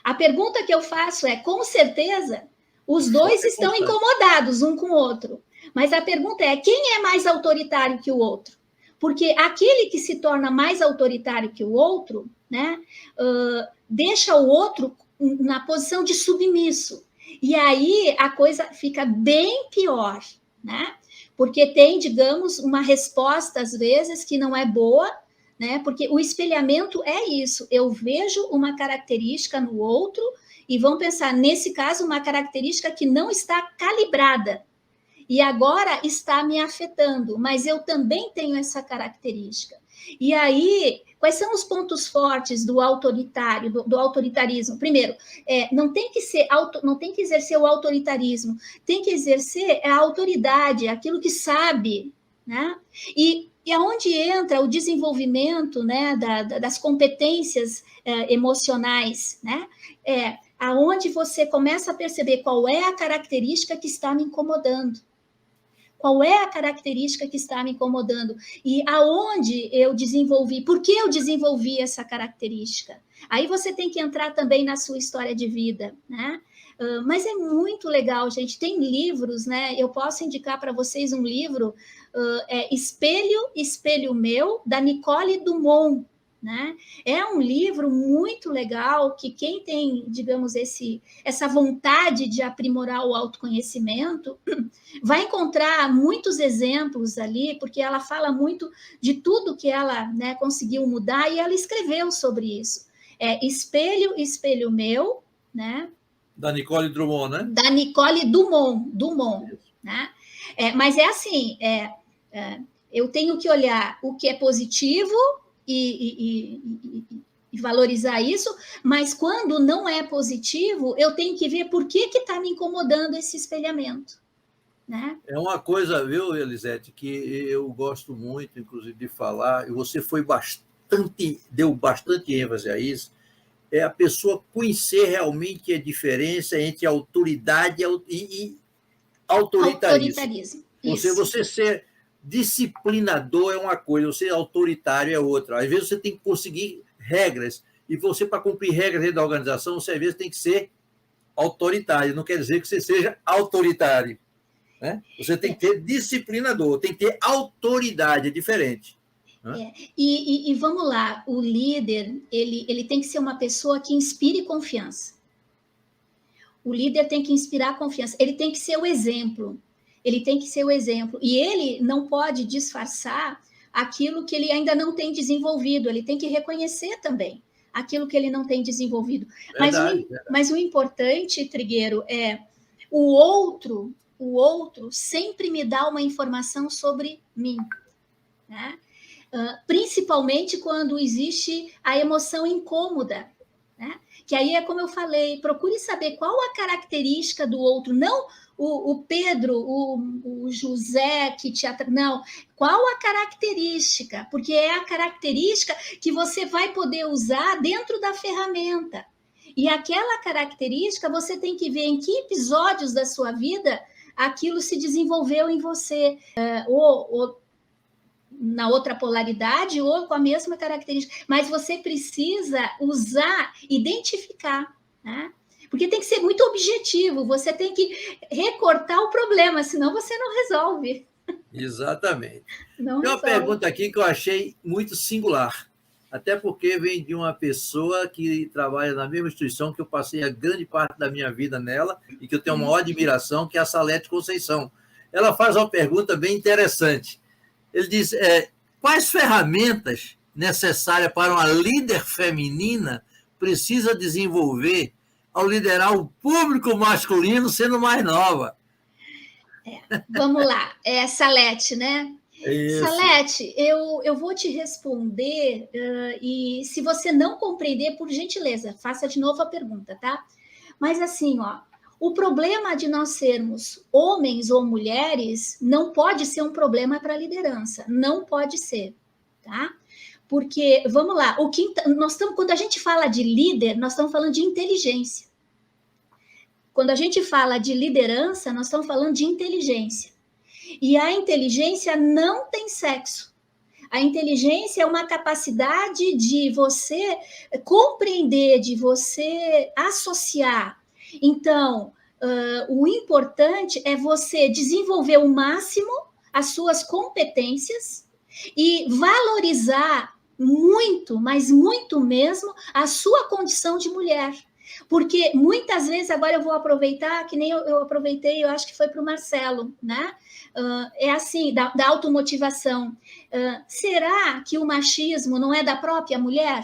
A pergunta que eu faço é, com certeza, os dois estão incomodados um com o outro. Mas a pergunta é, quem é mais autoritário que o outro? Porque aquele que se torna mais autoritário que o outro, né, deixa o outro na posição de submisso. E aí a coisa fica bem pior, né? Porque tem, digamos, uma resposta, às vezes, que não é boa, né? Porque o espelhamento é isso. Eu vejo uma característica no outro e vamos pensar, nesse caso, uma característica que não está calibrada. E agora está me afetando, mas eu também tenho essa característica. E aí, quais são os pontos fortes do autoritário, do autoritarismo? Primeiro, não tem que exercer o autoritarismo, tem que exercer a autoridade, aquilo que sabe, né? E aonde entra o desenvolvimento, né, das competências emocionais, né? Aonde você começa a perceber qual é a característica que está me incomodando. Qual é a característica que está me incomodando? E aonde eu desenvolvi? Por que eu desenvolvi essa característica? Aí você tem que entrar também na sua história de vida, né? Mas é muito legal, gente. Tem livros, né? Eu posso indicar para vocês um livro, Espelho, Espelho Meu, da Nicole Dumont. Né? É um livro muito legal que quem tem, digamos, essa vontade de aprimorar o autoconhecimento vai encontrar muitos exemplos ali, porque ela fala muito de tudo que ela, né, conseguiu mudar e ela escreveu sobre isso. Espelho, Espelho Meu, né? Da Nicole Drummond, né? Da Nicole Dumont, né? Mas é assim, eu tenho que olhar o que é positivo e valorizar isso, mas quando não é positivo, eu tenho que ver por que está me incomodando esse espelhamento. Né? É uma coisa, viu, Elisete, que eu gosto muito, inclusive, de falar, e você deu bastante ênfase a isso, é a pessoa conhecer realmente a diferença entre autoridade e autoritarismo. Autoritarismo. Você ser disciplinador é uma coisa, você autoritário é outra. Às vezes você tem que conseguir regras, e você, para cumprir regras dentro da organização, você às vezes tem que ser autoritário. Não quer dizer que você seja autoritário, né? Você tem que ter disciplinador, tem que ter autoridade, é diferente. Né? E vamos lá, o líder, ele tem que ser uma pessoa que inspire confiança. O líder tem que inspirar confiança, ele tem que ser o exemplo. Ele tem que ser o exemplo. E ele não pode disfarçar aquilo que ele ainda não tem desenvolvido, ele tem que reconhecer também aquilo que ele não tem desenvolvido. Verdade. Mas o importante, Trigueiro, é o outro sempre me dá uma informação sobre mim, né? Principalmente quando existe a emoção incômoda, né? Que aí é como eu falei, procure saber qual a característica do outro, não o Pedro, o José que te atrai, não, qual a característica, porque é a característica que você vai poder usar dentro da ferramenta, e aquela característica você tem que ver em que episódios da sua vida aquilo se desenvolveu em você, ou na outra polaridade, ou com a mesma característica, mas você precisa usar, identificar, né? Porque tem que ser muito objetivo, você tem que recortar o problema, senão você não resolve. Exatamente. Tem uma pergunta aqui que eu achei muito singular, até porque vem de uma pessoa que trabalha na mesma instituição que eu passei a grande parte da minha vida nela e que eu tenho uma maior admiração, que é a Salete Conceição. Ela faz uma pergunta bem interessante. Ele diz, quais ferramentas necessárias para uma líder feminina precisa desenvolver ao liderar o público masculino sendo mais nova? Vamos lá, Salete, né? Isso. Salete, eu vou te responder, e se você não compreender, por gentileza, faça de novo a pergunta, tá? Mas assim, ó, o problema de nós sermos homens ou mulheres não pode ser um problema para a liderança, não pode ser, tá? Porque, vamos lá, quando a gente fala de líder, nós estamos falando de inteligência. Quando a gente fala de liderança, nós estamos falando de inteligência. E a inteligência não tem sexo. A inteligência é uma capacidade de você compreender, de você associar. Então, o importante é você desenvolver o máximo as suas competências e valorizar muito, mas muito mesmo, a sua condição de mulher. Porque muitas vezes, agora eu vou aproveitar, que nem eu aproveitei, eu acho que foi para o Marcelo, né? É assim, da automotivação. Será que o machismo não é da própria mulher?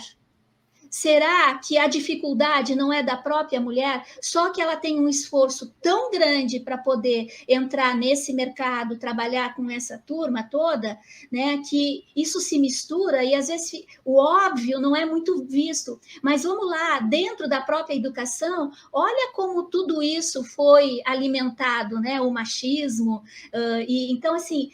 Será que a dificuldade não é da própria mulher? Só que ela tem um esforço tão grande para poder entrar nesse mercado, trabalhar com essa turma toda, né? Que isso se mistura e às vezes o óbvio não é muito visto. Mas vamos lá, dentro da própria educação, olha como tudo isso foi alimentado, né? O machismo. E então, assim,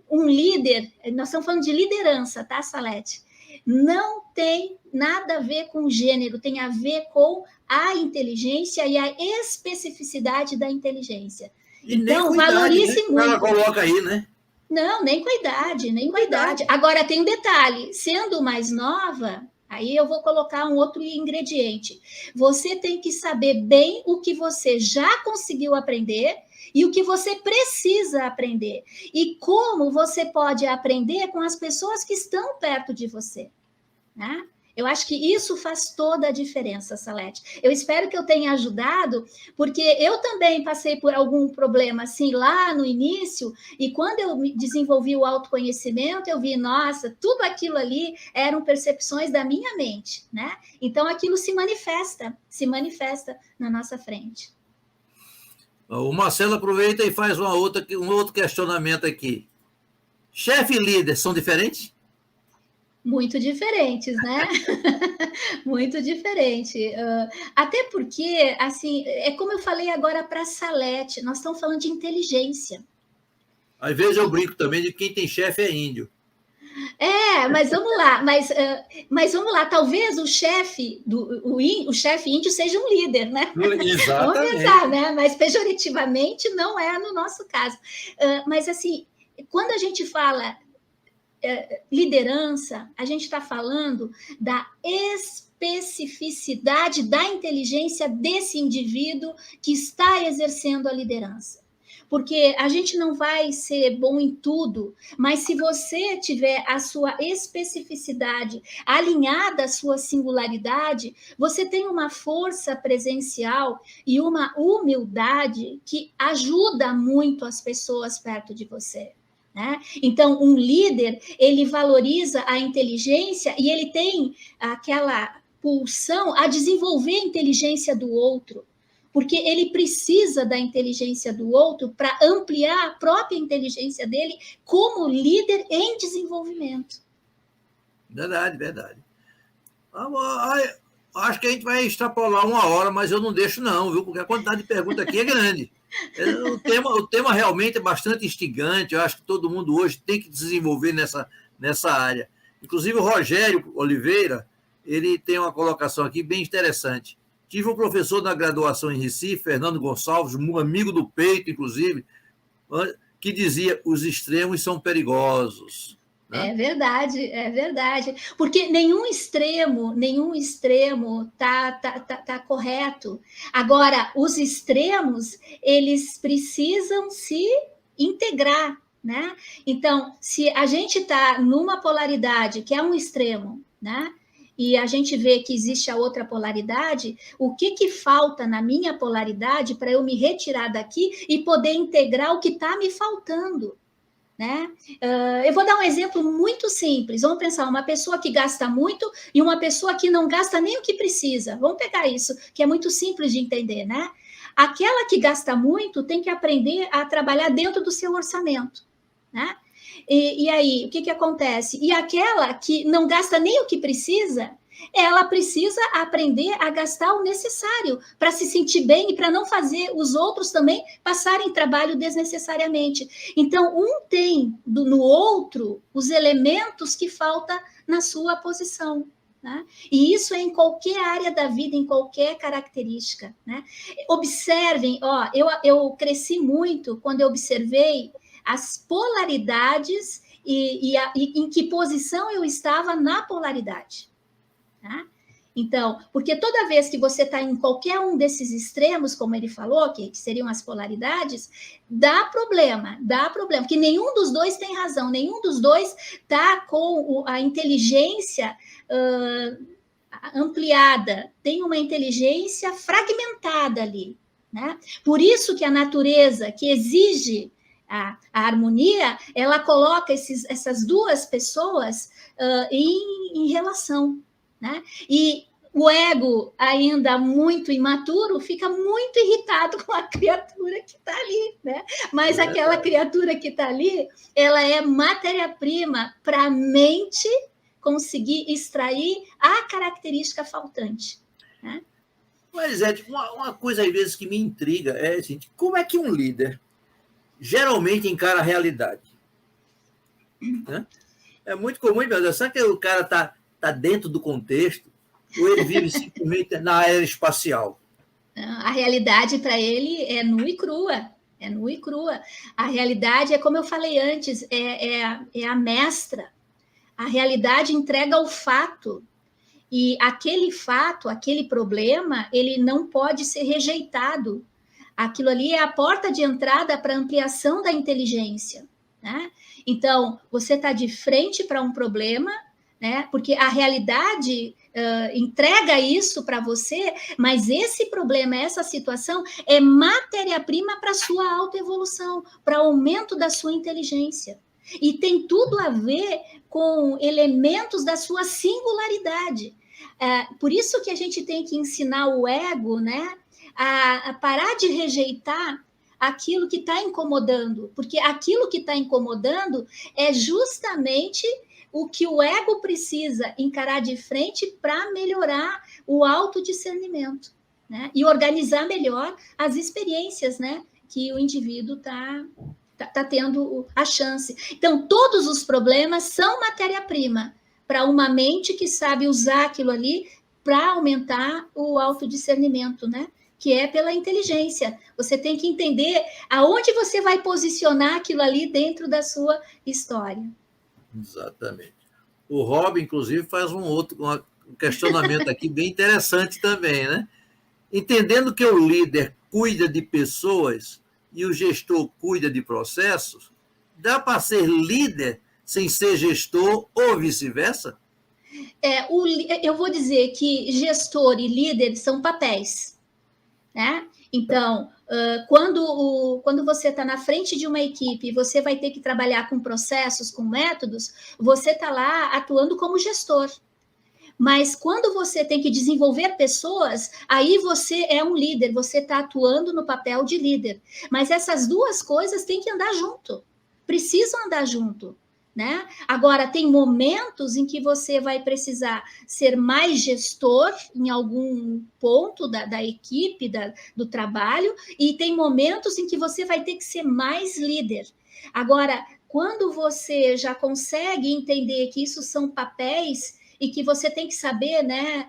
um líder, nós estamos falando de liderança, tá, Salete? Não tem nada a ver com gênero, tem a ver com a inteligência e a especificidade da inteligência. E então, valorize muito. Ela coloca aí, né? Não, nem com a idade, nem com a idade. Agora, tem um detalhe, sendo mais nova, aí eu vou colocar um outro ingrediente. Você tem que saber bem o que você já conseguiu aprender e o que você precisa aprender. E como você pode aprender com as pessoas que estão perto de você, né? Eu acho que isso faz toda a diferença, Salete. Eu espero que eu tenha ajudado, porque eu também passei por algum problema assim lá no início, e quando eu desenvolvi o autoconhecimento, eu vi, nossa, tudo aquilo ali eram percepções da minha mente, né? Então aquilo se manifesta na nossa frente. O Marcelo aproveita e faz um outro questionamento aqui. Chefe e líder são diferentes? Muito diferentes, né? Muito diferente. Até porque, assim, é como eu falei agora para a Salete, nós estamos falando de inteligência. Às vezes eu brinco também de que quem tem chefe é índio. Mas vamos lá, mas vamos lá, talvez o chefe índio seja um líder, né? Exatamente. Vamos pensar, né? Mas pejorativamente não é no nosso caso. Mas assim, quando a gente fala liderança, a gente está falando da especificidade da inteligência desse indivíduo que está exercendo a liderança. Porque a gente não vai ser bom em tudo, mas se você tiver a sua especificidade alinhada à sua singularidade, você tem uma força presencial e uma humildade que ajuda muito as pessoas perto de você. Né? Então, um líder, ele valoriza a inteligência e ele tem aquela pulsão a desenvolver a inteligência do outro, porque ele precisa da inteligência do outro para ampliar a própria inteligência dele como líder em desenvolvimento. Verdade, verdade. Acho que a gente vai extrapolar 1 hora, mas eu não deixo não, viu? Porque a quantidade de perguntas aqui é grande. O tema realmente é bastante instigante, eu acho que todo mundo hoje tem que desenvolver nessa área. Inclusive o Rogério Oliveira, ele tem uma colocação aqui bem interessante. Tive um professor na graduação em Recife, Fernando Gonçalves, um amigo do peito, inclusive, que dizia: os extremos são perigosos. Né? É verdade. Porque nenhum extremo tá correto. Agora, os extremos, eles precisam se integrar, né? Então, se a gente está numa polaridade, que é um extremo, né? E a gente vê que existe a outra polaridade, o que falta na minha polaridade para eu me retirar daqui e poder integrar o que está me faltando? Né? Eu vou dar um exemplo muito simples. Vamos pensar uma pessoa que gasta muito e uma pessoa que não gasta nem o que precisa. Vamos pegar isso, que é muito simples de entender, né? Aquela que gasta muito tem que aprender a trabalhar dentro do seu orçamento, né? E aí, o que acontece? E aquela que não gasta nem o que precisa, ela precisa aprender a gastar o necessário para se sentir bem e para não fazer os outros também passarem trabalho desnecessariamente. Então, um tem no outro os elementos que falta na sua posição. Né? E isso é em qualquer área da vida, em qualquer característica. Né? Observem, eu cresci muito quando eu observei as polaridades e em que posição eu estava na polaridade. Tá? Então, porque toda vez que você está em qualquer um desses extremos, como ele falou, que seriam as polaridades, dá problema, porque nenhum dos dois tem razão, nenhum dos dois está com a inteligência ampliada, tem uma inteligência fragmentada ali. Né? Por isso que a natureza, que exige a harmonia, ela coloca essas duas pessoas em relação. Né? E o ego, ainda muito imaturo, fica muito irritado com a criatura que está ali. Né? Mas aquela criatura que está ali, ela é matéria-prima para a mente conseguir extrair a característica faltante. Né? Mas, uma coisa às vezes que me intriga é assim, como é que um líder geralmente encara a realidade? Né? É muito comum, será que o cara está dentro do contexto ou ele vive simplesmente na aeroespacial? A realidade para ele é nua e crua. É nua e crua. A realidade é, como eu falei antes, é a mestra. A realidade entrega o fato. E aquele fato, aquele problema, ele não pode ser rejeitado. Aquilo ali é a porta de entrada para ampliação da inteligência. Né? Então, você está de frente para um problema, né? Porque a realidade entrega isso para você, mas esse problema, essa situação, é matéria-prima para a sua autoevolução, para o aumento da sua inteligência. E tem tudo a ver com elementos da sua singularidade. Por isso que a gente tem que ensinar o ego, né, a parar de rejeitar aquilo que está incomodando, porque aquilo que está incomodando é justamente o que o ego precisa encarar de frente para melhorar o autodiscernimento, né? E organizar melhor as experiências, né, que o indivíduo está tendo a chance. Então, todos os problemas são matéria-prima para uma mente que sabe usar aquilo ali para aumentar o autodiscernimento, né? que é pela inteligência. Você tem que entender aonde você vai posicionar aquilo ali dentro da sua história. Exatamente. O Rob, inclusive, faz um questionamento aqui bem interessante também, né? Entendendo que o líder cuida de pessoas e o gestor cuida de processos, dá para ser líder sem ser gestor ou vice-versa? Eu vou dizer que gestor e líder são papéis, né? Então, quando você está na frente de uma equipe, você vai ter que trabalhar com processos, com métodos, você está lá atuando como gestor. Mas quando você tem que desenvolver pessoas, aí você é um líder, você está atuando no papel de líder. Mas essas duas coisas têm que andar junto, precisam andar junto. Né? Agora, tem momentos em que você vai precisar ser mais gestor em algum ponto da equipe, do trabalho, e tem momentos em que você vai ter que ser mais líder. Agora, quando você já consegue entender que isso são papéis e que você tem que saber, né,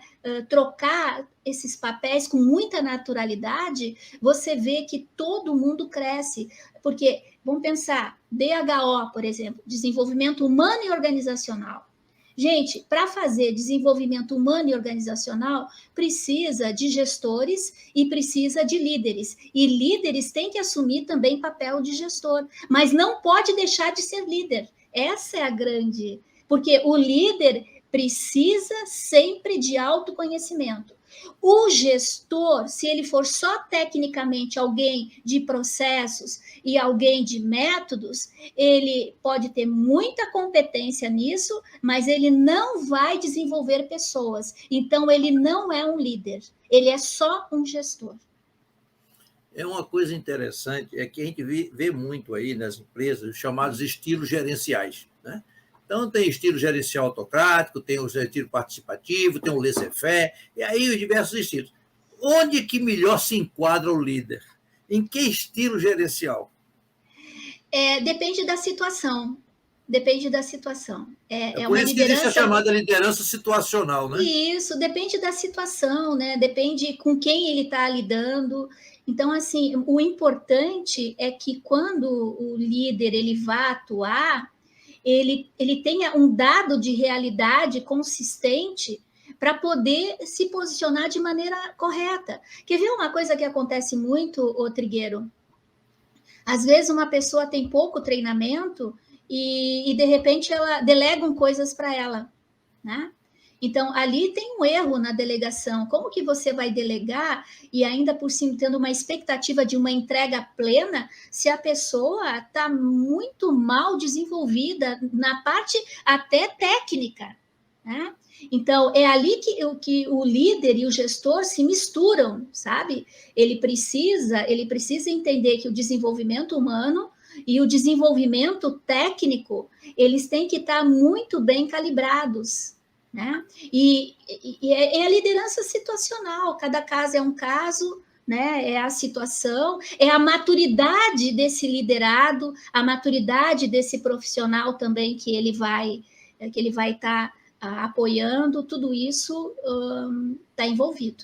trocar esses papéis com muita naturalidade, você vê que todo mundo cresce. Porque, vamos pensar, DHO, por exemplo, desenvolvimento humano e organizacional. Gente, para fazer desenvolvimento humano e organizacional, precisa de gestores e precisa de líderes. E líderes têm que assumir também papel de gestor, mas não pode deixar de ser líder. Essa é a grande... Porque o líder precisa sempre de autoconhecimento. O gestor, se ele for só tecnicamente alguém de processos e alguém de métodos, ele pode ter muita competência nisso, mas ele não vai desenvolver pessoas. Então, ele não é um líder, ele é só um gestor. É uma coisa interessante, é que a gente vê muito aí nas empresas os chamados estilos gerenciais, né? Então, tem estilo gerencial autocrático, tem o estilo participativo, tem o laissez-faire, e aí os diversos estilos. Onde que melhor se enquadra o líder? Em que estilo gerencial? Depende da situação. Depende da situação. É por Uma isso que existe a liderança... chamada liderança situacional, né? Isso, depende da situação, né? Depende com quem ele está lidando. Então, assim, o importante é que quando o líder ele vá atuar, ele tenha um dado de realidade consistente para poder se posicionar de maneira correta. Quer ver uma coisa que acontece muito, ô Trigueiro? Às vezes uma pessoa tem pouco treinamento e de repente ela delegam coisas para ela, né? Então, ali tem um erro na delegação. Como que você vai delegar e ainda por cima tendo uma expectativa de uma entrega plena, se a pessoa está muito mal desenvolvida na parte até técnica, né? Então, é ali que o líder e o gestor se misturam, sabe? Ele precisa entender que o desenvolvimento humano e o desenvolvimento técnico, eles têm que estar muito bem calibrados, né? É a liderança situacional, cada caso é um caso, né? É a situação, é a maturidade desse liderado, a maturidade desse profissional também que ele vai estar apoiando, tudo isso está envolvido.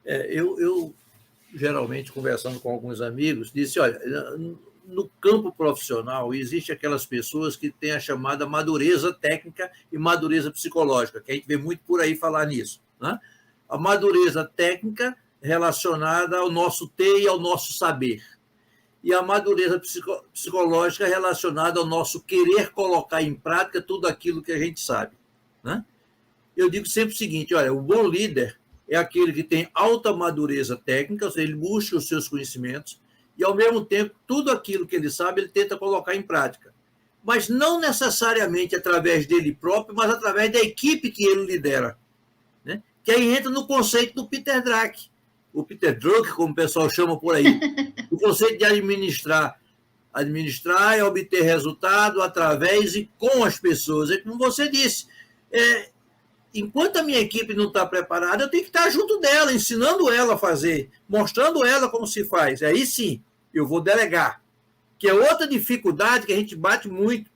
Eu, geralmente, conversando com alguns amigos, disse, olha, no campo profissional, existe aquelas pessoas que têm a chamada madureza técnica e madureza psicológica, que a gente vê muito por aí falar nisso, né? A madureza técnica relacionada ao nosso ter e ao nosso saber, e a madureza psicológica relacionada ao nosso querer colocar em prática tudo aquilo que a gente sabe, né? Eu digo sempre o seguinte, olha, o bom líder é aquele que tem alta madureza técnica, ou seja, ele busca os seus conhecimentos, e, ao mesmo tempo, tudo aquilo que ele sabe, ele tenta colocar em prática. Mas não necessariamente através dele próprio, mas através da equipe que ele lidera, né? Que aí entra no conceito do Peter Drucker. O Peter Drucker, como o pessoal chama por aí. O conceito de administrar. Administrar é obter resultado através e com as pessoas. É como você disse, enquanto a minha equipe não está preparada, eu tenho que estar junto dela, ensinando ela a fazer, mostrando ela como se faz. Aí sim, eu vou delegar. Que é outra dificuldade que a gente bate muito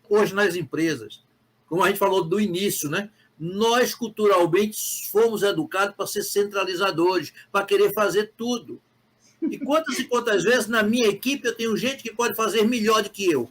hoje nas empresas. Como a gente falou do início, né? Nós, culturalmente, fomos educados para ser centralizadores, para querer fazer tudo. E quantas vezes na minha equipe eu tenho gente que pode fazer melhor do que eu,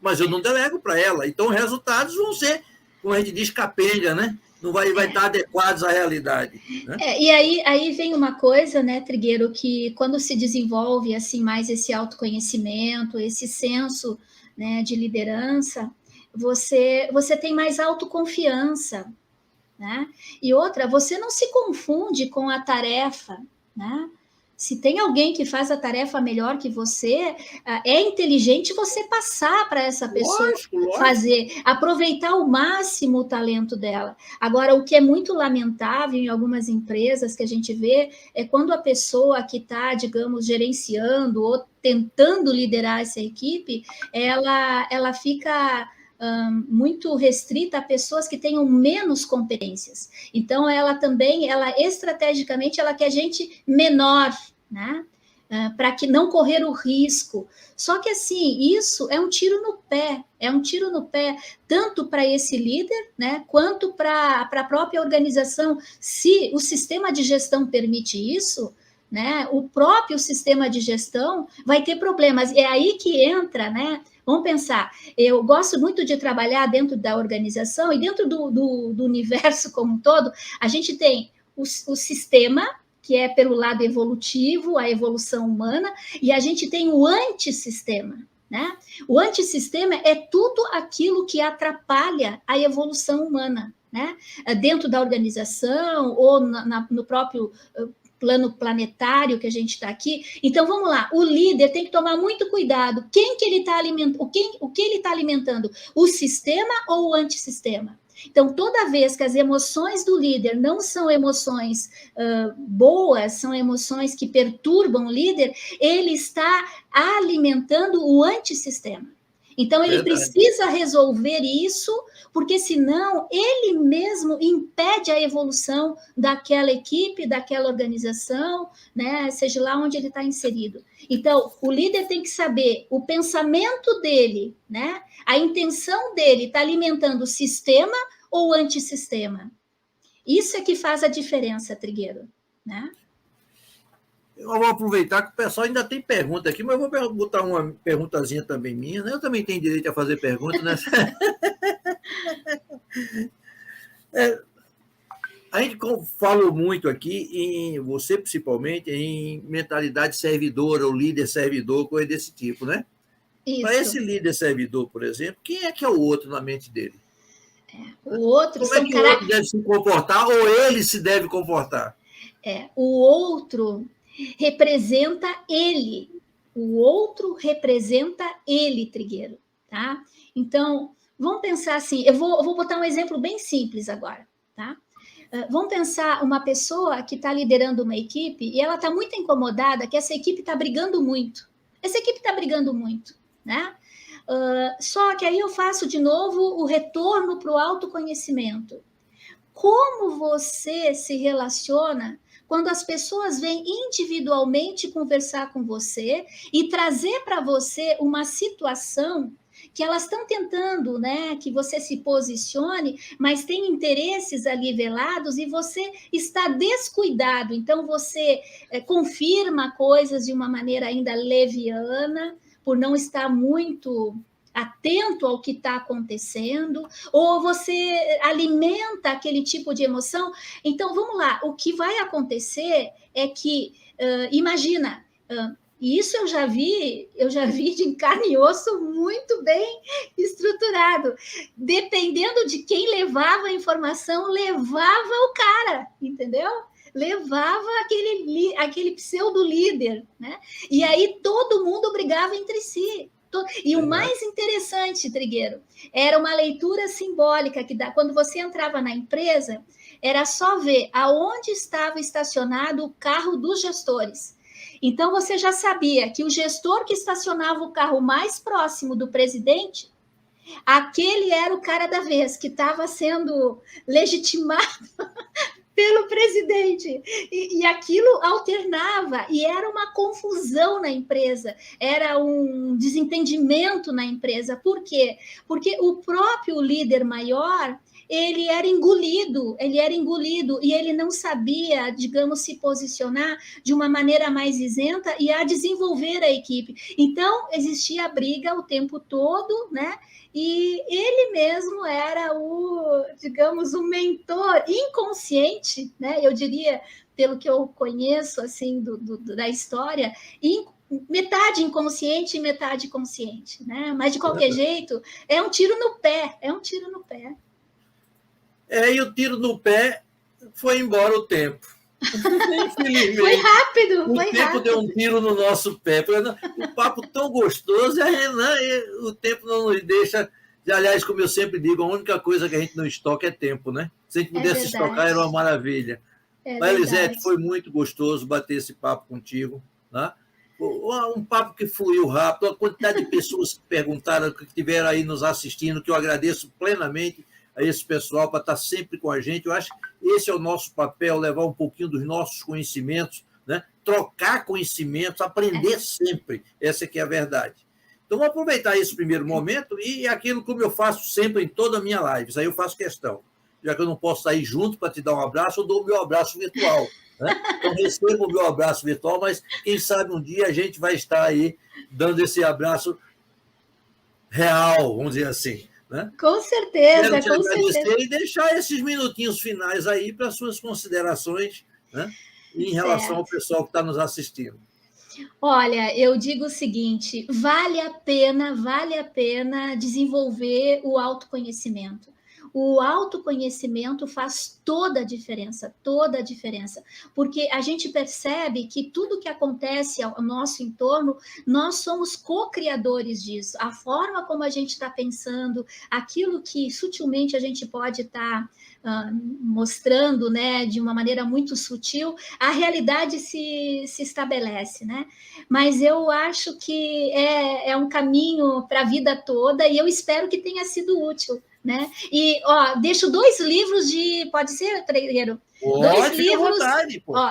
mas eu não delego para ela. Então, os resultados vão ser, como a gente diz, capenga, né? Não vai estar adequados à realidade. Né? E aí vem uma coisa, né, Trigueiro, que quando se desenvolve assim mais esse autoconhecimento, esse senso, né, de liderança, você tem mais autoconfiança, né? E outra, você não se confunde com a tarefa, né? Se tem alguém que faz a tarefa melhor que você, é inteligente você passar para essa pessoa Lógico. fazer, aproveitar ao máximo o talento dela. Agora, o que é muito lamentável em algumas empresas que a gente vê é quando a pessoa que está, digamos, gerenciando ou tentando liderar essa equipe, ela fica muito restrita a pessoas que tenham menos competências. Então, ela estrategicamente, ela quer gente menor, né? Para que não correr o risco. Só que, assim, isso é um tiro no pé, tanto para esse líder, né, quanto para a própria organização. Se o sistema de gestão permite isso, né, o próprio sistema de gestão vai ter problemas. É aí que entra, né? Vamos pensar, eu gosto muito de trabalhar dentro da organização e dentro do universo como um todo, a gente tem o sistema, que é pelo lado evolutivo, a evolução humana, e a gente tem o antissistema, né? O antissistema é tudo aquilo que atrapalha a evolução humana, né? Dentro da organização ou no próprio plano planetário que a gente está aqui. Então, vamos lá, o líder tem que tomar muito cuidado. Quem que ele está alimentando? O que ele está alimentando? O sistema ou o antissistema? Então, toda vez que as emoções do líder não são emoções boas, são emoções que perturbam o líder, ele está alimentando o antissistema. Então, ele precisa resolver isso, porque senão ele mesmo impede a evolução daquela equipe, daquela organização, né? Seja lá onde ele está inserido. Então, o líder tem que saber o pensamento dele, né? A intenção dele está alimentando o sistema ou o antissistema. Isso é que faz a diferença, Trigueiro, né? Eu vou aproveitar que o pessoal ainda tem pergunta aqui, mas eu vou botar uma perguntazinha também minha, né? Eu também tenho direito a fazer pergunta, né? A gente falou muito aqui, em você principalmente, em mentalidade servidora, ou líder servidor, coisa desse tipo, né? Para esse líder servidor, por exemplo, quem é que é o outro na mente dele? O outro Como é que o outro deve se comportar, ou ele se deve comportar? O outro representa ele. O outro representa ele, Trigueiro, tá? Então, vamos pensar assim, eu vou botar um exemplo bem simples agora, tá? Vamos pensar uma pessoa que está liderando uma equipe e ela está muito incomodada que essa equipe está brigando muito. Essa equipe está brigando muito, né? Só que aí eu faço de novo o retorno para o autoconhecimento. Como você se relaciona quando as pessoas vêm individualmente conversar com você e trazer para você uma situação que elas estão tentando, né, que você se posicione, mas tem interesses ali velados e você está descuidado. Então, você confirma coisas de uma maneira ainda leviana, por não estar muito atento ao que está acontecendo, ou você alimenta aquele tipo de emoção. Então, vamos lá, o que vai acontecer é que, imagina, e isso eu já vi de carne e osso muito bem estruturado. Dependendo de quem levava a informação, levava o cara, entendeu? Levava aquele pseudo-líder, né? E aí todo mundo brigava entre si. E o mais interessante, Trigueiro, era uma leitura simbólica que quando você entrava na empresa, era só ver aonde estava estacionado o carro dos gestores. Então, você já sabia que o gestor que estacionava o carro mais próximo do presidente, aquele era o cara da vez, que estava sendo legitimado pelo presidente, e aquilo alternava, e era uma confusão na empresa, era um desentendimento na empresa. Por quê? Porque o próprio líder maior, ele era engolido, e ele não sabia, digamos, se posicionar de uma maneira mais isenta e a desenvolver a equipe. Então, existia briga o tempo todo, né? E ele mesmo era o, digamos, o mentor inconsciente, né? Eu diria, pelo que eu conheço, assim, da história, metade inconsciente e metade consciente, né? Mas, de qualquer jeito, é um tiro no pé, é um tiro no pé. E o tiro no pé foi embora o tempo. Infelizmente. Foi rápido. O tempo deu um tiro no nosso pé. Um papo tão gostoso, o tempo não nos deixa. Aliás, como eu sempre digo, a única coisa que a gente não estoca é tempo, né? Se a gente pudesse estocar, era uma maravilha. Mas, Elisete, foi muito gostoso bater esse papo contigo, né? Um papo que fluiu rápido, a quantidade de pessoas que perguntaram, que estiveram aí nos assistindo, que eu agradeço plenamente a esse pessoal para estar sempre com a gente. Eu acho que esse é o nosso papel, levar um pouquinho dos nossos conhecimentos, né? Trocar conhecimentos, aprender sempre. Essa que é a verdade. Então, vou aproveitar esse primeiro momento e aquilo como eu faço sempre em toda a minha live. Isso aí eu faço questão. Já que eu não posso sair junto para te dar um abraço, eu dou o meu abraço virtual. Né? Então, recebo o meu abraço virtual, mas quem sabe um dia a gente vai estar aí dando esse abraço real, vamos dizer assim. Né? Com certeza. Quero te agradecer e deixar esses minutinhos finais aí para suas considerações, né? Em relação ao pessoal que está nos assistindo. Olha, eu digo o seguinte: vale a pena desenvolver o autoconhecimento. O autoconhecimento faz toda a diferença, porque a gente percebe que tudo que acontece ao nosso entorno, nós somos co-criadores disso. A forma como a gente está pensando, aquilo que sutilmente a gente pode estar mostrando, né, de uma maneira muito sutil, a realidade se estabelece, né? Mas eu acho que é um caminho para a vida toda e eu espero que tenha sido útil. Né? E deixo 2 livros pode ser, Treiro?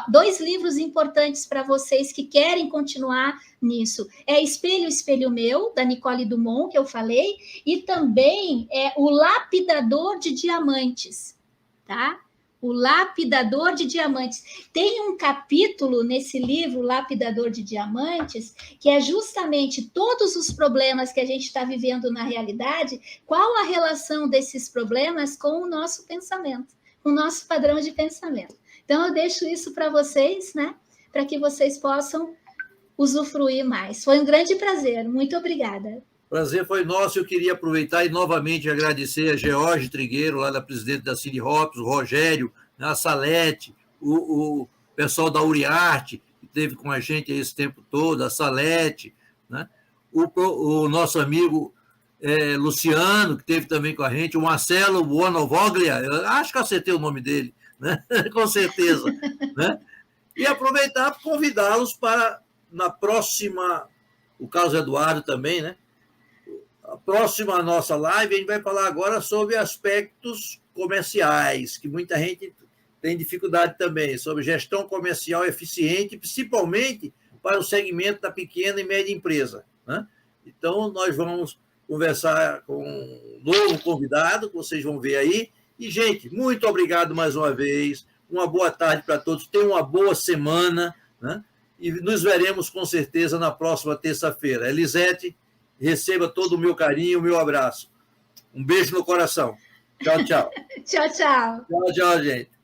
Dois livros importantes para vocês que querem continuar nisso. É Espelho, Espelho Meu, da Nicole Dumont, que eu falei, e também é O Lapidador de Diamantes, tá? O Lapidador de Diamantes. Tem um capítulo nesse livro, Lapidador de Diamantes, que é justamente todos os problemas que a gente está vivendo na realidade, qual a relação desses problemas com o nosso pensamento, com o nosso padrão de pensamento. Então, eu deixo isso para vocês, né? Para que vocês possam usufruir mais. Foi um grande prazer. Muito obrigada. Prazer foi nosso. Eu queria aproveitar e novamente agradecer a George Trigueiro, lá da presidente da City Hops, o Rogério, a Salete, o pessoal da Uriarte, que esteve com a gente esse tempo todo, a Salete, né? O nosso amigo Luciano, que esteve também com a gente, o Marcelo Buonovoglia, eu acho que acertei o nome dele, né? Com certeza. Né? E aproveitar para convidá-los para, na próxima, o Carlos Eduardo também, né? A próxima nossa live, a gente vai falar agora sobre aspectos comerciais, que muita gente tem dificuldade também, sobre gestão comercial eficiente, principalmente para o segmento da pequena e média empresa. Né? Então, nós vamos conversar com um novo convidado, que vocês vão ver aí. E, gente, muito obrigado mais uma vez. Uma boa tarde para todos. Tenham uma boa semana. Né? E nos veremos, com certeza, na próxima terça-feira. Elisete, receba todo o meu carinho, o meu abraço. Um beijo no coração. Tchau, tchau. Tchau, tchau. Tchau, tchau, gente.